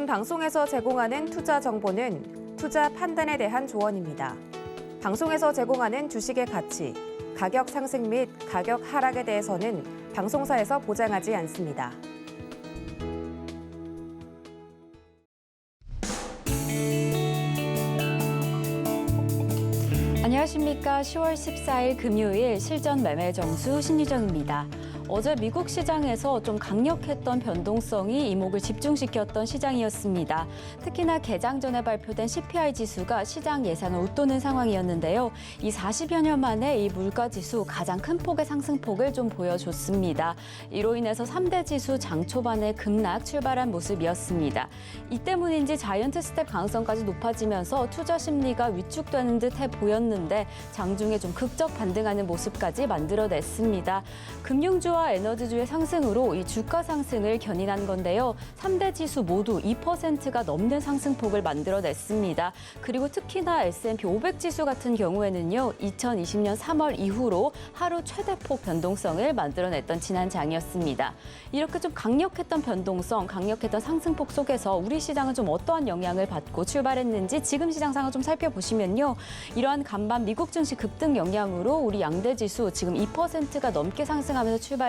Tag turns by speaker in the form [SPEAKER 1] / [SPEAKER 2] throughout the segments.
[SPEAKER 1] 본 방송에서 제공하는 투자 정보는 투자 판단에 대한 조언입니다. 방송에서 제공하는 주식의 가치, 가격 상승 및 가격 하락에 대해서는 방송사에서 보장하지 않습니다.
[SPEAKER 2] 안녕하십니까. 10월 14일 금요일 실전 매매 정수 신유정입니다. 어제 미국 시장에서 좀 강력했던 변동성이 이목을 집중시켰던 시장이었습니다. 특히나 개장 전에 발표된 CPI 지수가 시장 예상을 웃도는 상황이었는데요. 이 40여 년 만에 이 물가 지수 가장 큰 폭의 상승폭을 좀 보여줬습니다. 이로 인해서 3대 지수 장 초반에 급락 출발한 모습이었습니다. 이 때문인지 자이언트 스텝 가능성까지 높아지면서 투자 심리가 위축되는 듯해 보였는데 장중에 좀 극적 반등하는 모습까지 만들어냈습니다. 금융주와 에너지주의 상승으로 이 주가 상승을 견인한 건데요. 3대 지수 모두 2%가 넘는 상승폭을 만들어냈습니다. 그리고 특히나 S&P 500 지수 같은 경우에는요. 2020년 3월 이후로 하루 최대폭 변동성을 만들어냈던 지난 장이었습니다. 이렇게 좀 강력했던 변동성, 강력했던 상승폭 속에서 우리 시장은 좀 어떠한 영향을 받고 출발했는지 지금 시장 상황을 좀 살펴보시면요. 이러한 간밤 미국 증시 급등 영향으로 우리 양대 지수 지금 2%가 넘게 상승하면서 출발했습니다.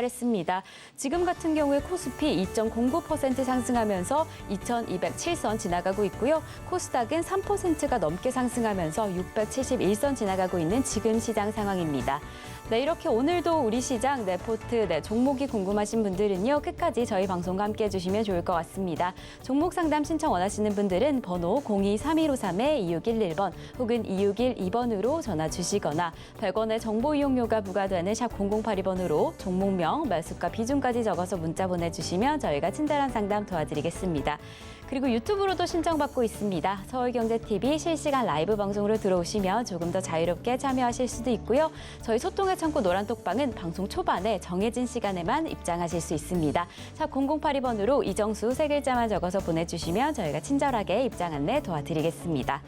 [SPEAKER 2] 지금 같은 경우에 코스피 2.09% 상승하면서 2207선 지나가고 있고요. 코스닥은 3%가 넘게 상승하면서 671선 지나가고 있는 지금 시장 상황입니다. 네, 이렇게 오늘도 우리 시장 레포트, 종목이 궁금하신 분들은요. 끝까지 저희 방송과 함께 해주시면 좋을 것 같습니다. 종목 상담 신청 원하시는 분들은 번호 02-3253-2611번 혹은 2612번으로 전화 주시거나 100원의 정보 이용료가 부과되는 샵 0082번으로 종목명, 매수가 비중까지 적어서 문자 보내주시면 저희가 친절한 상담 도와드리겠습니다. 그리고 유튜브로도 신청받고 있습니다. 서울경제TV 실시간 라이브 방송으로 들어오시면 조금 더 자유롭게 참여하실 수도 있고요. 저희 소통의 창고 노란톡방은 방송 초반에 정해진 시간에만 입장하실 수 있습니다. 샵 0082번으로 이정수 3글자만 적어서 보내주시면 저희가 친절하게 입장 안내 도와드리겠습니다.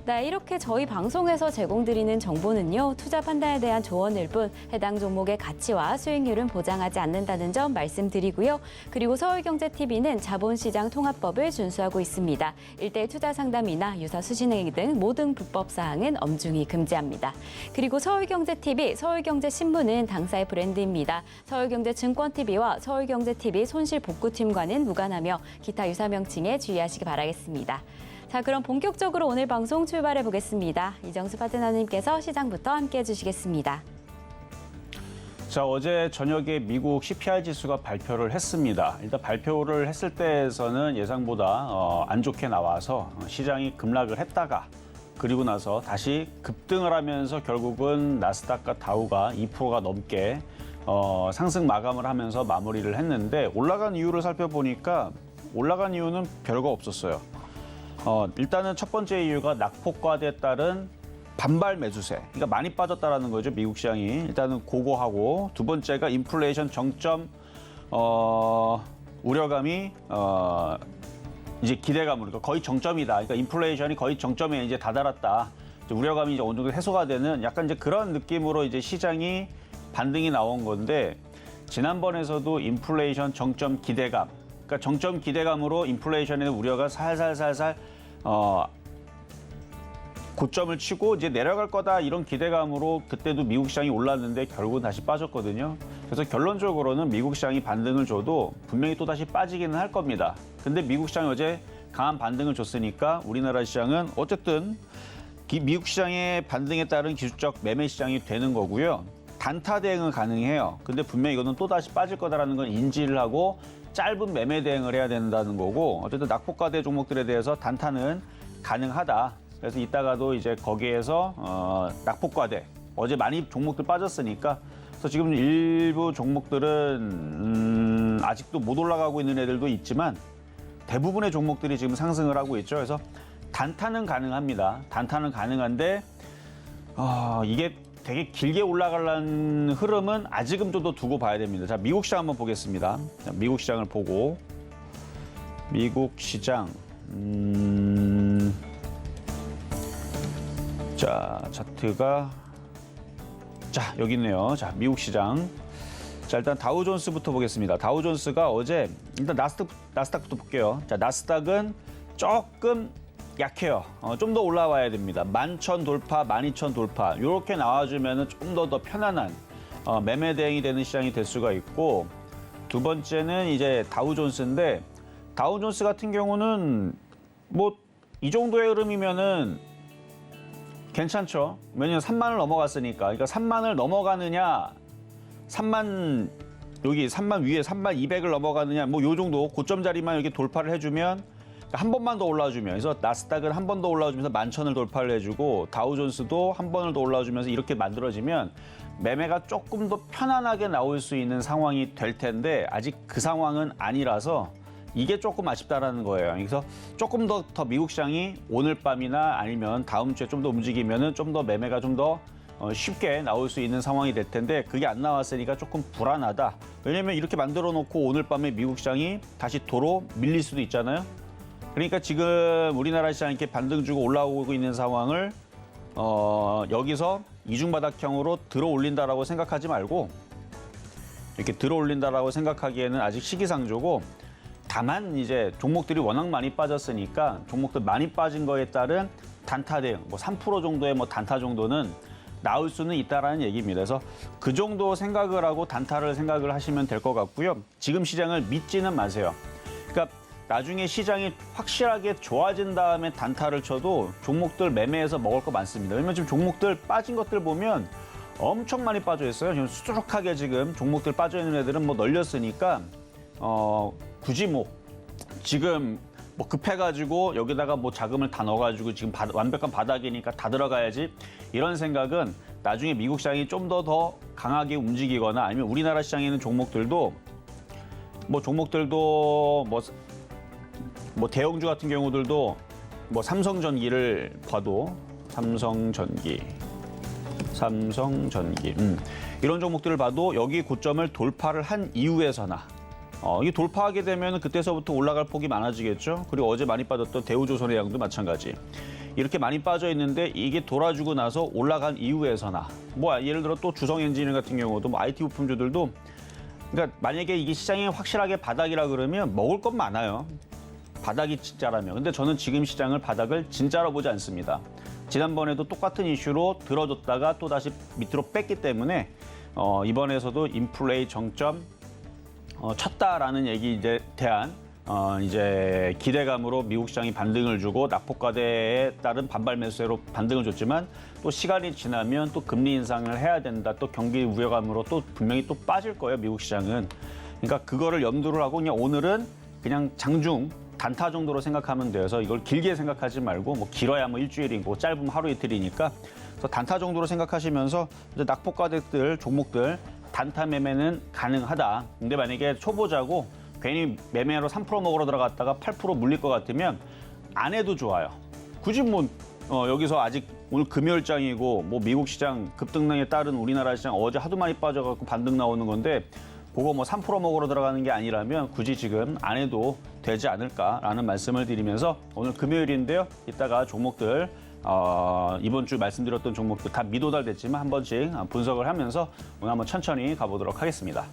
[SPEAKER 2] 네, 이렇게 저희 방송에서 제공드리는 정보는요. 투자 판단에 대한 조언일 뿐 해당 종목의 가치와 수익률은 보장하지 않는다는 점 말씀드리고요. 그리고 서울경제TV는 자본시장 통합법을 준수하고 있습니다. 1:1 투자 상담이나 유사 수신행위 등 모든 불법 사항은 엄중히 금지합니다. 그리고 서울경제TV, 서울경제신문은 당사의 브랜드입니다. 서울경제증권TV와 서울경제TV 손실복구팀과는 무관하며 기타 유사 명칭에 주의하시기 바라겠습니다. 자, 그럼 본격적으로 오늘 방송 출발해 보겠습니다. 이정수 파트너님께서 시장부터 함께 해주시겠습니다.
[SPEAKER 3] 자, 어제 저녁에 미국 CPI 지수가 발표를 했습니다. 일단 발표를 했을 때에서는 예상보다 안 좋게 나와서 시장이 급락을 했다가 그리고 나서 다시 급등을 하면서 결국은 나스닥과 다우가 2%가 넘게 상승 마감을 하면서 마무리를 했는데 올라간 이유를 살펴보니까 올라간 이유는 별거 없었어요. 일단은 첫 번째 이유가 낙폭과대에 따른 반발 매수세, 그러니까 많이 빠졌다라는 거죠, 미국 시장이. 일단은 그거하고 두 번째가 인플레이션 정점 우려감이 이제 기대감으로 그러니까 거의 정점이다. 그러니까 인플레이션이 거의 정점에 이제 다다랐다. 이제 우려감이 이제 어느 정도 해소가 되는 약간 이제 그런 느낌으로 이제 시장이 반등이 나온 건데 지난번에서도 인플레이션 정점 기대감. 그러니까 정점 기대감으로 인플레이션의 우려가 살살살살 고점을 치고 이제 내려갈 거다 이런 기대감으로 그때도 미국 시장이 올랐는데 결국은 다시 빠졌거든요. 그래서 결론적으로는 미국 시장이 반등을 줘도 분명히 또 다시 빠지기는 할 겁니다. 근데 미국 시장이 어제 강한 반등을 줬으니까 우리나라 시장은 어쨌든 미국 시장의 반등에 따른 기술적 매매 시장이 되는 거고요. 단타 대응은 가능해요. 근데 분명히 이거는 또 다시 빠질 거다라는 건 인지를 하고 짧은 매매 대응을 해야 된다는 거고 어쨌든 낙폭과대 종목들에 대해서 단타는 가능하다. 그래서 이따가도 이제 거기에서 낙폭과대 어제 많이 종목들 빠졌으니까 그래서 지금 일부 종목들은 아직도 못 올라가고 있는 애들도 있지만 대부분의 종목들이 지금 상승을 하고 있죠. 그래서 단타는 가능합니다. 단타는 가능한데 이게 되게 길게 올라가려는 흐름은 아직은 좀 더 두고 봐야 됩니다. 자, 미국 시장 한번 보겠습니다. 자, 미국 시장을 보고 미국 시장 자, 차트가 자, 여기 있네요. 자, 미국 시장. 자, 일단 다우존스부터 보겠습니다. 다우존스가 어제 일단 나스닥부터 볼게요. 자, 나스닥은 조금 약해요. 좀 더 올라와야 됩니다. 11,000 돌파, 12,000 돌파 이렇게 나와주면 좀 더 편안한 매매 대응이 되는 시장이 될 수가 있고, 두 번째는 이제 다우존스인데, 다우존스 같은 경우는 뭐 이 정도의 흐름이면은 괜찮죠. 왜냐면 3만을 넘어갔으니까. 그러니까 3만을 넘어가느냐, 3만 여기 3만 위에 3만 200을 넘어가느냐, 뭐 요 정도 고점 자리만 이렇게 돌파를 해주면, 한 번만 더 올라주면, 그래서 나스닥은 한 번 더 올라주면서 11,000을 돌파를 해주고 다우존스도 한 번을 더 올라주면서 이렇게 만들어지면 매매가 조금 더 편안하게 나올 수 있는 상황이 될 텐데, 아직 그 상황은 아니라서 이게 조금 아쉽다라는 거예요. 그래서 조금 더 미국 시장이 오늘 밤이나 아니면 다음 주에 좀 더 움직이면은 좀 더 매매가 좀 더 쉽게 나올 수 있는 상황이 될 텐데, 그게 안 나왔으니까 조금 불안하다. 왜냐면 이렇게 만들어 놓고 오늘 밤에 미국 시장이 다시 도로 밀릴 수도 있잖아요. 그러니까 지금 우리나라 시장 이렇게 반등 주고 올라오고 있는 상황을 여기서 이중바닥형으로 들어 올린다라고 생각하지 말고, 이렇게 들어 올린다라고 생각하기에는 아직 시기상조고, 다만 이제 종목들이 워낙 많이 빠졌으니까 종목들 많이 빠진 거에 따른 단타 대응, 뭐 3% 정도의 뭐 단타 정도는 나올 수는 있다라는 얘기입니다. 그래서 그 정도 생각을 하고 단타를 생각을 하시면 될 것 같고요. 지금 시장을 믿지는 마세요. 그러니까 나중에 시장이 확실하게 좋아진 다음에 단타를 쳐도 종목들 매매해서 먹을 거 많습니다. 왜냐면 지금 종목들 빠진 것들 보면 엄청 많이 빠져 있어요. 지금 수두룩하게 지금 종목들 빠져 있는 애들은 뭐 널렸으니까 굳이 뭐 지금 뭐 급해가지고 여기다가 뭐 자금을 다 넣어가지고 지금 완벽한 바닥이니까 다 들어가야지, 이런 생각은 나중에 미국 시장이 좀 더 강하게 움직이거나 아니면 우리나라 시장에 있는 종목들도 뭐 대형주 같은 경우들도 뭐 삼성전기를 봐도 삼성전기 이런 종목들을 봐도 여기 고점을 돌파를 한 이후에서나 이게 돌파하게 되면 그때서부터 올라갈 폭이 많아지겠죠. 그리고 어제 많이 빠졌던 대우조선의 양도 마찬가지. 이렇게 많이 빠져 있는데 이게 돌아주고 나서 올라간 이후에서나, 뭐 예를 들어 또 주성엔지니어 같은 경우도 뭐 IT 부품주들도, 그러니까 만약에 이게 시장이 확실하게 바닥이라 그러면 먹을 건 많아요. 바닥이 진짜라면. 근데 저는 지금 시장을 바닥을 진짜로 보지 않습니다. 지난번에도 똑같은 이슈로 들어줬다가 또 다시 밑으로 뺐기 때문에 이번에서도 인플레이 정점 쳤다라는 얘기에 대한 이제 기대감으로 미국 시장이 반등을 주고 낙폭과대에 따른 반발 매수세로 반등을 줬지만, 또 시간이 지나면 또 금리 인상을 해야 된다, 또 경기 우려감으로 또 분명히 또 빠질 거예요, 미국 시장은. 그러니까 그거를 염두를 하고 그냥 오늘은 그냥 장중 단타 정도로 생각하면 돼서 이걸 길게 생각하지 말고, 뭐 길어야 뭐 일주일이고 짧으면 하루 이틀이니까, 그래서 단타 정도로 생각하시면서 이제 낙폭과대들 종목들 단타 매매는 가능하다. 근데 만약에 초보자고 괜히 매매로 3% 먹으러 들어갔다가 8% 물릴 것 같으면 안 해도 좋아요. 굳이 뭐 여기서 아직 오늘 금요일장이고 뭐 미국 시장 급등락에 따른 우리나라 시장 어제 하도 많이 빠져갖고 반등 나오는 건데, 그거 뭐 3% 먹으러 들어가는 게 아니라면 굳이 지금 안 해도 되지 않을까라는 말씀을 드리면서, 오늘 금요일인데요. 이따가 종목들 이번 주 말씀드렸던 종목들 다 미도달됐지만 한 번씩 분석을 하면서 오늘 한번 천천히 가보도록 하겠습니다.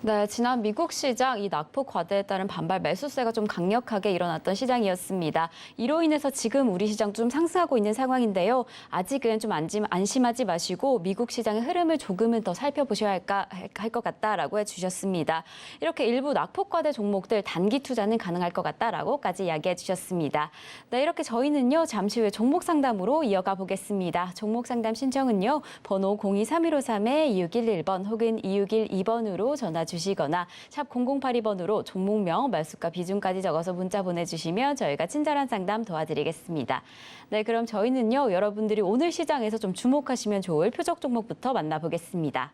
[SPEAKER 2] 네, 지난 미국 시장 이 낙폭 과대에 따른 반발 매수세가 좀 강력하게 일어났던 시장이었습니다. 이로 인해서 지금 우리 시장 좀 상승하고 있는 상황인데요. 아직은 좀 안심하지 마시고 미국 시장의 흐름을 조금은 더 살펴보셔야 할 것 같다라고 해주셨습니다. 이렇게 일부 낙폭 과대 종목들 단기 투자는 가능할 것 같다라고까지 이야기해 주셨습니다. 네, 이렇게 저희는요 잠시 후에 종목 상담으로 이어가 보겠습니다. 종목 상담 신청은요 번호 023153-2611번 혹은 2612번으로 전화 주시거나 샵 0082번으로 종목명, 말수가, 비중까지 적어서 문자 보내주시면 저희가 친절한 상담 도와드리겠습니다. 네, 그럼 저희는요 여러분들이 오늘 시장에서 좀 주목하시면 좋을 표적 종목부터 만나보겠습니다.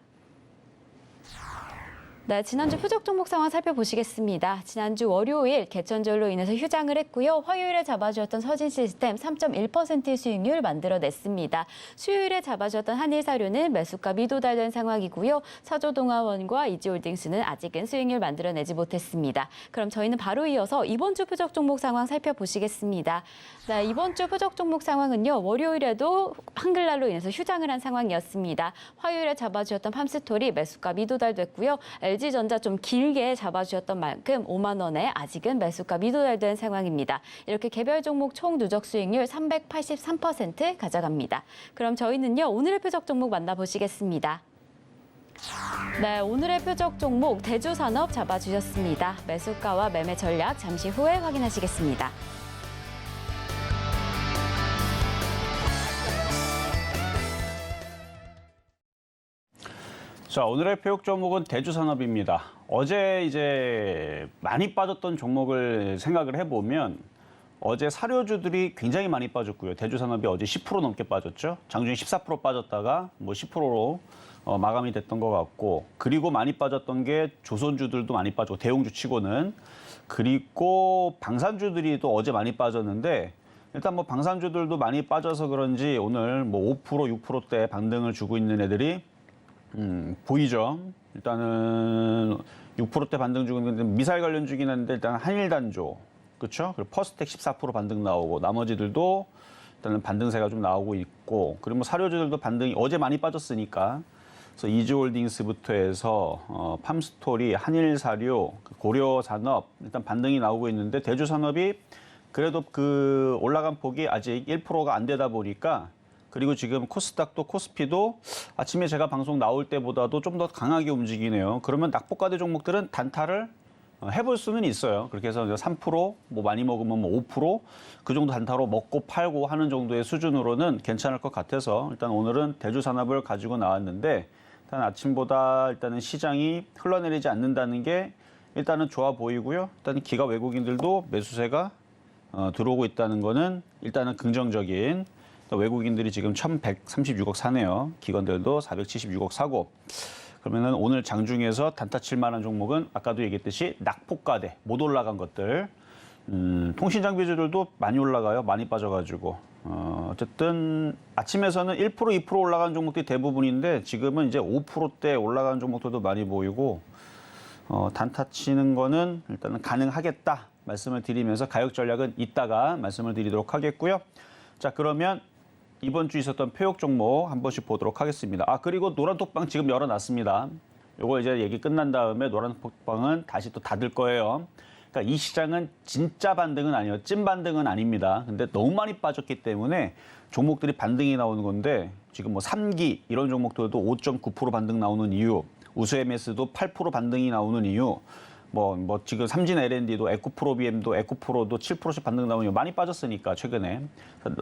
[SPEAKER 2] 네, 지난주 표적 종목 상황 살펴보시겠습니다. 지난주 월요일 개천절로 인해서 휴장을 했고요. 화요일에 잡아주었던 서진시스템 3.1%의 수익률 만들어냈습니다. 수요일에 잡아주었던 한일사료는 매수가 미도달된 상황이고요. 사조동아원과 이지홀딩스는 아직은 수익률 만들어내지 못했습니다. 그럼 저희는 바로 이어서 이번 주 표적 종목 상황 살펴보시겠습니다. 네, 이번 주 표적 종목 상황은요. 월요일에도 한글날로 인해서 휴장을 한 상황이었습니다. 화요일에 잡아주었던 팜스토리 매수가 미도달됐고요. LG전자 좀 길게 잡아주셨던 만큼 5만 원에 아직은 매수가 미도달된 상황입니다. 이렇게 개별 종목 총 누적 수익률 383% 가져갑니다. 그럼 저희는요. 오늘의 표적 종목 만나보시겠습니다. 네, 오늘의 표적 종목 대주산업 잡아주셨습니다. 매수가와 매매 전략 잠시 후에 확인하시겠습니다.
[SPEAKER 3] 자, 오늘의 표적 종목은 대주산업입니다. 어제 이제 많이 빠졌던 종목을 생각을 해보면 어제 사료주들이 굉장히 많이 빠졌고요. 대주산업이 어제 10% 넘게 빠졌죠. 장중에 14% 빠졌다가 뭐 10%로 마감이 됐던 것 같고, 그리고 많이 빠졌던 게 조선주들도 많이 빠졌고, 대형주 치고는. 그리고 방산주들이 또 어제 많이 빠졌는데, 일단 뭐 방산주들도 많이 빠져서 그런지 오늘 뭐 5%, 6%대 반등을 주고 있는 애들이 보이죠. 일단은 6%대 반등 주고 있는데 미사일 관련주긴 한데 일단 한일단조, 그렇죠? 그리고 퍼스텍 14% 반등 나오고 나머지들도 일단은 반등세가 좀 나오고 있고, 그리고 뭐 사료주들도 반등이 어제 많이 빠졌으니까. 그래서 이지홀딩스부터 해서 팜스토리, 한일사료, 고려산업 일단 반등이 나오고 있는데 대주산업이 그래도 그 올라간 폭이 아직 1%가 안 되다 보니까, 그리고 지금 코스닥도 코스피도 아침에 제가 방송 나올 때보다도 좀 더 강하게 움직이네요. 그러면 낙폭과대 종목들은 단타를 해볼 수는 있어요. 그렇게 해서 3%, 뭐 많이 먹으면 뭐 5%그 정도 단타로 먹고 팔고 하는 정도의 수준으로는 괜찮을 것 같아서 일단 오늘은 대주산업을 가지고 나왔는데, 일단 아침보다 일단은 시장이 흘러내리지 않는다는 게 일단은 좋아 보이고요. 일단 기가 외국인들도 매수세가 들어오고 있다는 거는 일단은 긍정적인, 외국인들이 지금 1,136억 사네요. 기관들도 476억 사고. 그러면은 오늘 장중에서 단타 칠 만한 종목은 아까도 얘기했듯이 낙폭과대 못 올라간 것들. 통신장비주들도 많이 올라가요. 많이 빠져가지고. 어쨌든 아침에서는 1%, 2% 올라간 종목들이 대부분인데 지금은 이제 5%대 올라가는 종목들도 많이 보이고, 단타 치는 거는 일단은 가능하겠다 말씀을 드리면서 가격 전략은 이따가 말씀을 드리도록 하겠고요. 자, 그러면 이번 주 있었던 표적 종목 한 번씩 보도록 하겠습니다. 그리고 노란톡방 지금 열어놨습니다. 요거 이제 얘기 끝난 다음에 노란톡방은 다시 또 닫을 거예요. 그러니까 이 시장은 진짜 반등은 아니에요. 찐 반등은 아닙니다. 근데 너무 많이 빠졌기 때문에 종목들이 반등이 나오는 건데, 지금 뭐 3기 이런 종목들도 5.9% 반등 나오는 이유, 우수MS도 8% 반등이 나오는 이유, 뭐 지금 삼진 L&D도 에코프로비엠도 에코프로도 7%씩 반등 나오는 이유, 많이 빠졌으니까 최근에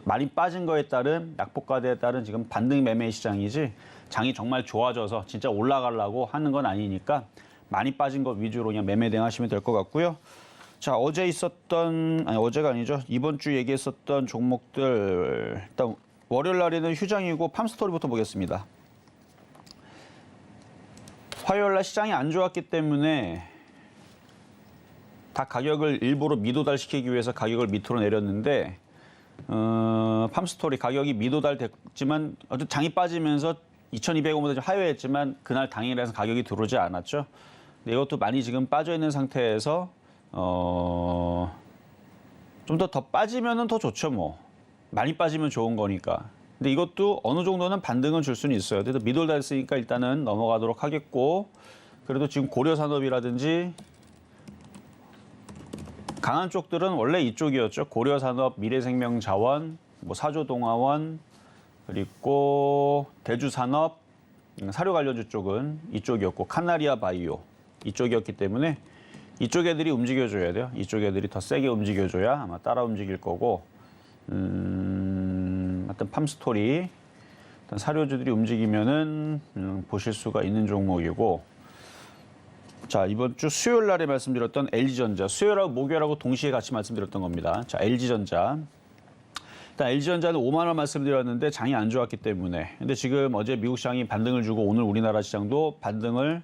[SPEAKER 3] 많이 빠진 거에 따른 낙폭과대에 따른 지금 반등 매매 시장이지, 장이 정말 좋아져서 진짜 올라가려고 하는 건 아니니까 많이 빠진 것 위주로 그냥 매매 대응하시면 될 것 같고요. 자, 어제 있었던, 아니 어제가 아니죠, 이번 주 얘기했었던 종목들, 일단 월요일 날에는 휴장이고 팜스토리부터 보겠습니다. 화요일 날 시장이 안 좋았기 때문에 다 가격을 일부러 미도달시키기 위해서 가격을 밑으로 내렸는데, 팜스토리 가격이 미도달됐지만 어쨌든 장이 빠지면서 2,200원보다 좀 하회했지만 그날 당일에서 가격이 들어오지 않았죠. 근데 이것도 많이 지금 빠져 있는 상태에서 좀 더 빠지면은 더 좋죠. 뭐 많이 빠지면 좋은 거니까. 근데 이것도 어느 정도는 반등을 줄 수는 있어요. 그래도 미도달했으니까 일단은 넘어가도록 하겠고, 그래도 지금 고려산업이라든지 강한 쪽들은 원래 이쪽이었죠. 고려산업, 미래생명자원, 뭐 사조동아원, 그리고 대주산업, 사료 관련주 쪽은 이쪽이었고, 카나리아 바이오 이쪽이었기 때문에 이쪽 애들이 움직여줘야 돼요. 이쪽 애들이 더 세게 움직여줘야 아마 따라 움직일 거고, 하여튼 팜스토리, 일단 사료주들이 움직이면은 보실 수가 있는 종목이고, 자, 이번 주 수요일 날에 말씀드렸던 LG전자, 수요일하고 목요일하고 동시에 같이 말씀드렸던 겁니다. 자, LG전자. 일단 LG전자는 5만 원 말씀드렸는데 장이 안 좋았기 때문에. 근데 지금 어제 미국 시장이 반등을 주고 오늘 우리나라 시장도 반등을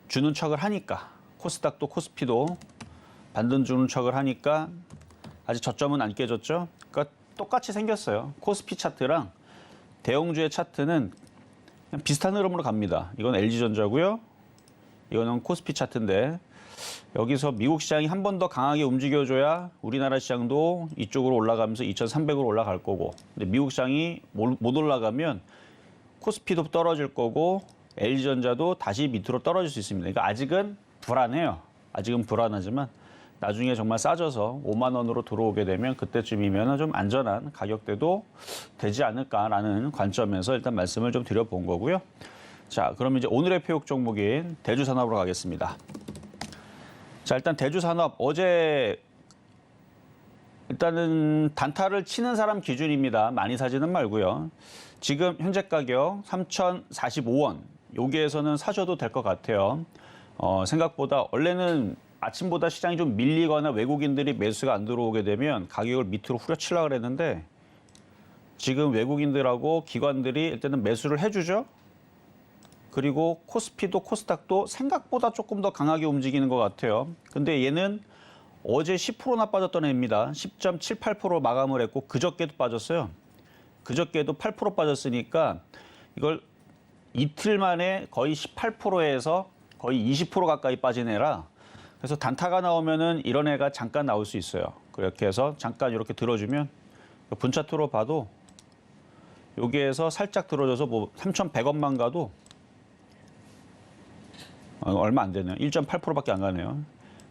[SPEAKER 3] 주는 척을 하니까 코스닥도 코스피도 반등 주는 척을 하니까 아직 저점은 안 깨졌죠. 그러니까 똑같이 생겼어요. 코스피 차트랑 대형주의 차트는 그냥 비슷한 흐름으로 갑니다. 이건 LG전자고요. 이거는 코스피 차트인데 여기서 미국 시장이 한 번 더 강하게 움직여줘야 우리나라 시장도 이쪽으로 올라가면서 2,300으로 올라갈 거고, 근데 미국 시장이 못 올라가면 코스피도 떨어질 거고 LG전자도 다시 밑으로 떨어질 수 있습니다. 그러니까 아직은 불안해요. 아직은 불안하지만 나중에 정말 싸져서 5만 원으로 들어오게 되면 그때쯤이면 좀 안전한 가격대도 되지 않을까라는 관점에서 일단 말씀을 좀 드려본 거고요. 자, 그럼 이제 오늘의 표육 종목인 대주산업으로 가겠습니다. 자, 일단 대주산업 어제 일단은 단타를 치는 사람 기준입니다. 많이 사지는 말고요. 지금 현재 가격 3,045원. 여기에서는 사셔도 될 것 같아요. 생각보다 원래는 아침보다 시장이 좀 밀리거나 외국인들이 매수가 안 들어오게 되면 가격을 밑으로 후려치려고 그랬는데 지금 외국인들하고 기관들이 일단은 매수를 해주죠. 그리고 코스피도 코스닥도 생각보다 조금 더 강하게 움직이는 것 같아요. 근데 얘는 어제 10%나 빠졌던 애입니다. 10.78% 마감을 했고 그저께도 빠졌어요. 그저께도 8% 빠졌으니까 이걸 이틀 만에 거의 18%에서 거의 20% 가까이 빠진 애라 그래서 단타가 나오면은 이런 애가 잠깐 나올 수 있어요. 그렇게 해서 잠깐 이렇게 들어주면 분차트로 봐도 여기에서 살짝 들어줘서 뭐 3,100원만 가도 얼마 안 되네요. 1.8%밖에 안 가네요.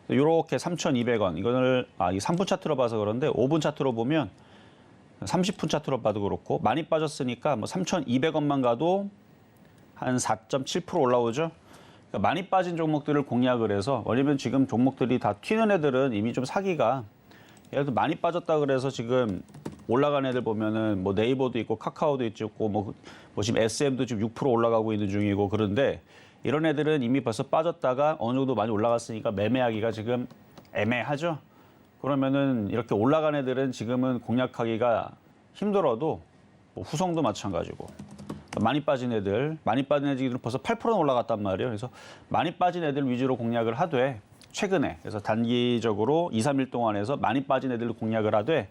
[SPEAKER 3] 이렇게 3,200원. 이거를 이 3분 차트로 봐서 그런데 5분 차트로 보면 30분 차트로 봐도 그렇고 많이 빠졌으니까 뭐 3,200원만 가도 한 4.7% 올라오죠. 그러니까 많이 빠진 종목들을 공략을 해서 왜냐면 지금 종목들이 다 튀는 애들은 이미 좀 사기가 예를 들어 많이 빠졌다 그래서 지금 올라간 애들 보면은 뭐 네이버도 있고 카카오도 있고 뭐 지금 SM도 지금 6% 올라가고 있는 중이고 그런데 이런 애들은 이미 벌써 빠졌다가 어느 정도 많이 올라갔으니까 매매하기가 지금 애매하죠. 그러면은 이렇게 올라간 애들은 지금은 공략하기가 힘들어도 뭐 후성도 마찬가지고 많이 빠진 애들은 벌써 8%는 올라갔단 말이에요. 그래서 많이 빠진 애들 위주로 공략을 하되 최근에 그래서 단기적으로 2, 3일 동안 해서 많이 빠진 애들로 공략을 하되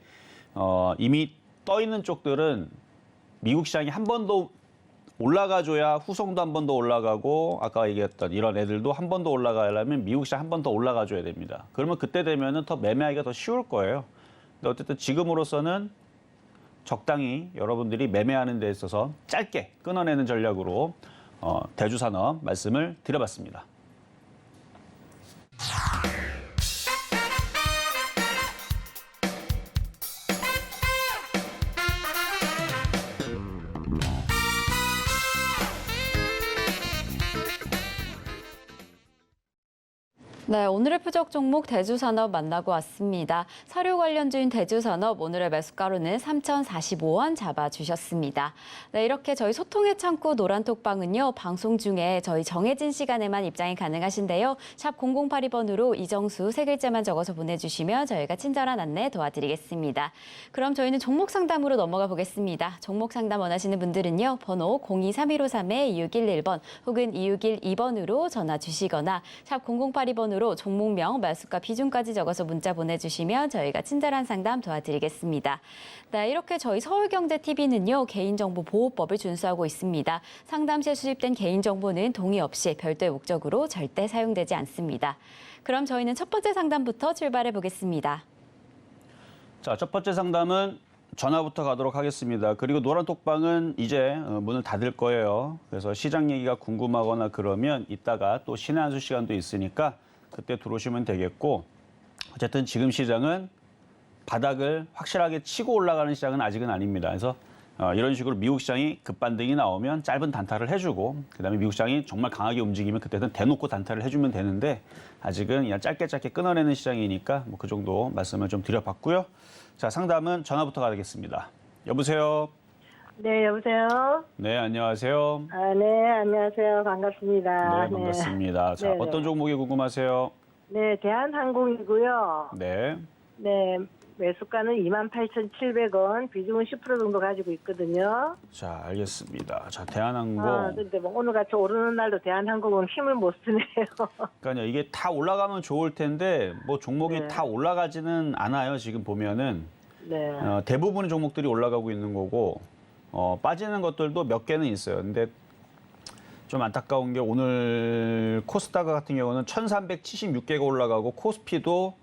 [SPEAKER 3] 이미 떠 있는 쪽들은 미국 시장이 한 번 더 올라가줘야 후성도 한 번 더 올라가고 아까 얘기했던 이런 애들도 한 번 더 올라가려면 미국 시장 한 번 더 올라가줘야 됩니다. 그러면 그때 되면은 더 매매하기가 더 쉬울 거예요. 근데 어쨌든 지금으로서는 적당히 여러분들이 매매하는 데 있어서 짧게 끊어내는 전략으로 대주산업 말씀을 드려봤습니다.
[SPEAKER 2] 네, 오늘의 표적 종목 대주산업 만나고 왔습니다. 사료 관련주인 대주산업 오늘의 매수가로는 3,045원 잡아주셨습니다. 네, 이렇게 저희 소통의 창구 노란톡방은요. 방송 중에 저희 정해진 시간에만 입장이 가능하신데요. 샵 0082번으로 이정수 세 글자만 적어서 보내주시면 저희가 친절한 안내 도와드리겠습니다. 그럼 저희는 종목 상담으로 넘어가 보겠습니다. 종목 상담 원하시는 분들은요. 번호 023153-2611번 혹은 2612번으로 전화 주시거나 샵 0082번으로 종목명, 매수가, 비중까지 적어서 문자 보내주시면 저희가 친절한 상담 도와드리겠습니다. 네, 이렇게 저희 서울경제TV는요. 개인정보보호법을 준수하고 있습니다. 상담 시에 수집된 개인정보는 동의 없이 별도의 목적으로 절대 사용되지 않습니다. 그럼 저희는 첫 번째 상담부터 출발해 보겠습니다.
[SPEAKER 3] 자, 첫 번째 상담은 전화부터 가도록 하겠습니다. 그리고 노란톡방은 이제 문을 닫을 거예요. 그래서 시장 얘기가 궁금하거나 그러면 이따가 또 신의 한수 시간도 있으니까 그때 들어오시면 되겠고 어쨌든 지금 시장은 바닥을 확실하게 치고 올라가는 시장은 아직은 아닙니다. 그래서 이런 식으로 미국 시장이 급반등이 나오면 짧은 단타를 해주고 그다음에 미국 시장이 정말 강하게 움직이면 그때는 대놓고 단타를 해주면 되는데 아직은 그냥 짧게 짧게 끊어내는 시장이니까 뭐 그 정도 말씀을 좀 드려봤고요. 자, 상담은 전화부터 가겠습니다. 여보세요.
[SPEAKER 4] 네, 여보세요?
[SPEAKER 3] 네, 안녕하세요.
[SPEAKER 4] 네, 안녕하세요. 반갑습니다.
[SPEAKER 3] 네, 반갑습니다. 자,
[SPEAKER 4] 네네.
[SPEAKER 3] 어떤 종목이 궁금하세요?
[SPEAKER 4] 네, 대한항공이고요.
[SPEAKER 3] 네,
[SPEAKER 4] 네, 매수가는 28,700원, 비중은 10% 정도 가지고 있거든요.
[SPEAKER 3] 자, 알겠습니다. 자, 대한항공.
[SPEAKER 4] 근데 뭐 오늘같이 오르는 날도 대한항공은 힘을 못 쓰네요.
[SPEAKER 3] 그러니까요, 이게 다 올라가면 좋을 텐데 뭐 종목이
[SPEAKER 4] 네.
[SPEAKER 3] 다 올라가지는 않아요. 지금 보면은
[SPEAKER 4] 네.
[SPEAKER 3] 대부분의 종목들이 올라가고 있는 거고 빠지는 것들도 몇 개는 있어요. 근데 좀 안타까운 게 오늘 코스닥 같은 경우는 1,376개가 올라가고 코스피도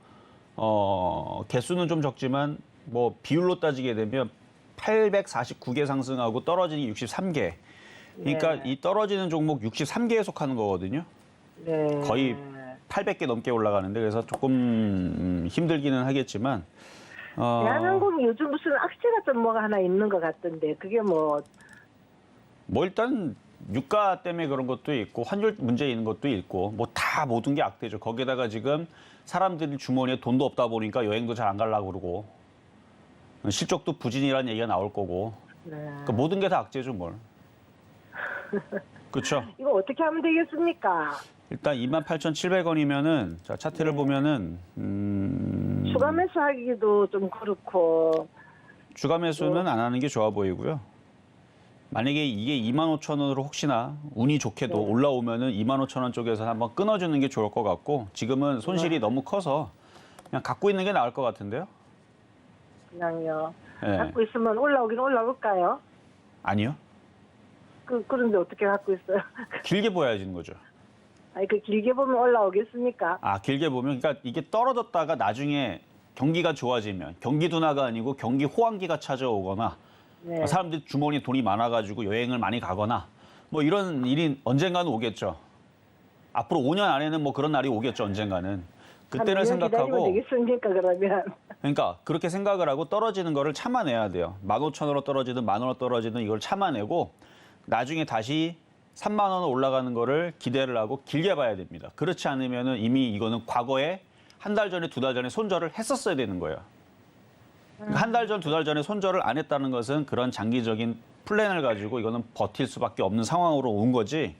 [SPEAKER 3] 개수는 좀 적지만 뭐 비율로 따지게 되면 849개 상승하고 떨어지는 게 63개. 그러니까
[SPEAKER 4] 네.
[SPEAKER 3] 이 떨어지는 종목 63개에 속하는 거거든요.
[SPEAKER 4] 네.
[SPEAKER 3] 거의 800개 넘게 올라가는데 그래서 조금 힘들기는 하겠지만
[SPEAKER 4] 대한항공이 요즘 무슨 악재 같은 뭐가 하나 있는 것 같던데 그게 뭐
[SPEAKER 3] 일단 유가 때문에 그런 것도 있고 환율 문제 있는 것도 있고 뭐 다 모든 게 악재죠. 거기다가 지금 사람들이 주머니에 돈도 없다 보니까 여행도 잘 안 가려고 그러고 실적도 부진이라는 얘기가 나올 거고
[SPEAKER 4] 네.
[SPEAKER 3] 그러니까 모든 게 다 악재죠 뭘. 그렇죠.
[SPEAKER 4] 이거 어떻게 하면 되겠습니까?
[SPEAKER 3] 일단 28,700원이면은 자 차트를 보면은
[SPEAKER 4] 추가 매수하기도 좀 그렇고
[SPEAKER 3] 주가 매수는 안 하는 게 좋아 보이고요. 만약에 이게 25,000원으로 혹시나 운이 좋게도
[SPEAKER 4] 네.
[SPEAKER 3] 올라오면은 25,000원 쪽에서 한번 끊어주는 게 좋을 것 같고 지금은 손실이 너무 커서 그냥 갖고 있는 게 나을 것 같은데요.
[SPEAKER 4] 그냥요.
[SPEAKER 3] 예.
[SPEAKER 4] 갖고 있으면 올라오긴 올라올까요?
[SPEAKER 3] 아니요.
[SPEAKER 4] 그런데 어떻게 갖고 있어요?
[SPEAKER 3] 길게 보야지는 거죠.
[SPEAKER 4] 아니 그 길게 보면 올라오겠습니까?
[SPEAKER 3] 길게 보면 그러니까 이게 떨어졌다가 나중에 경기가 좋아지면 경기 둔화가 아니고 경기 호황기가 찾아오거나
[SPEAKER 4] 네.
[SPEAKER 3] 사람들이 주머니에 돈이 많아가지고 여행을 많이 가거나 뭐 이런 일이 언젠가는 오겠죠. 앞으로 5년 안에는 뭐 그런 날이 오겠죠. 언젠가는. 그때를
[SPEAKER 4] 한 2년 기다리면
[SPEAKER 3] 생각하고
[SPEAKER 4] 되겠습니까 그러면?
[SPEAKER 3] 그러니까 그렇게 생각을 하고 떨어지는 거를 참아내야 돼요. 15,000원으로 떨어지든 10,000원으로 떨어지든 이걸 참아내고 나중에 다시 3만 원 올라가는 거를 기대를 하고 길게 봐야 됩니다. 그렇지 않으면은 이미 이거는 과거에 한 달 전에 두 달 전에 손절을 했었어야 되는 거예요. 한 달 전, 두 달 전에 손절을 안 했다는 것은 그런 장기적인 플랜을 가지고 이거는 버틸 수밖에 없는 상황으로 온 거지.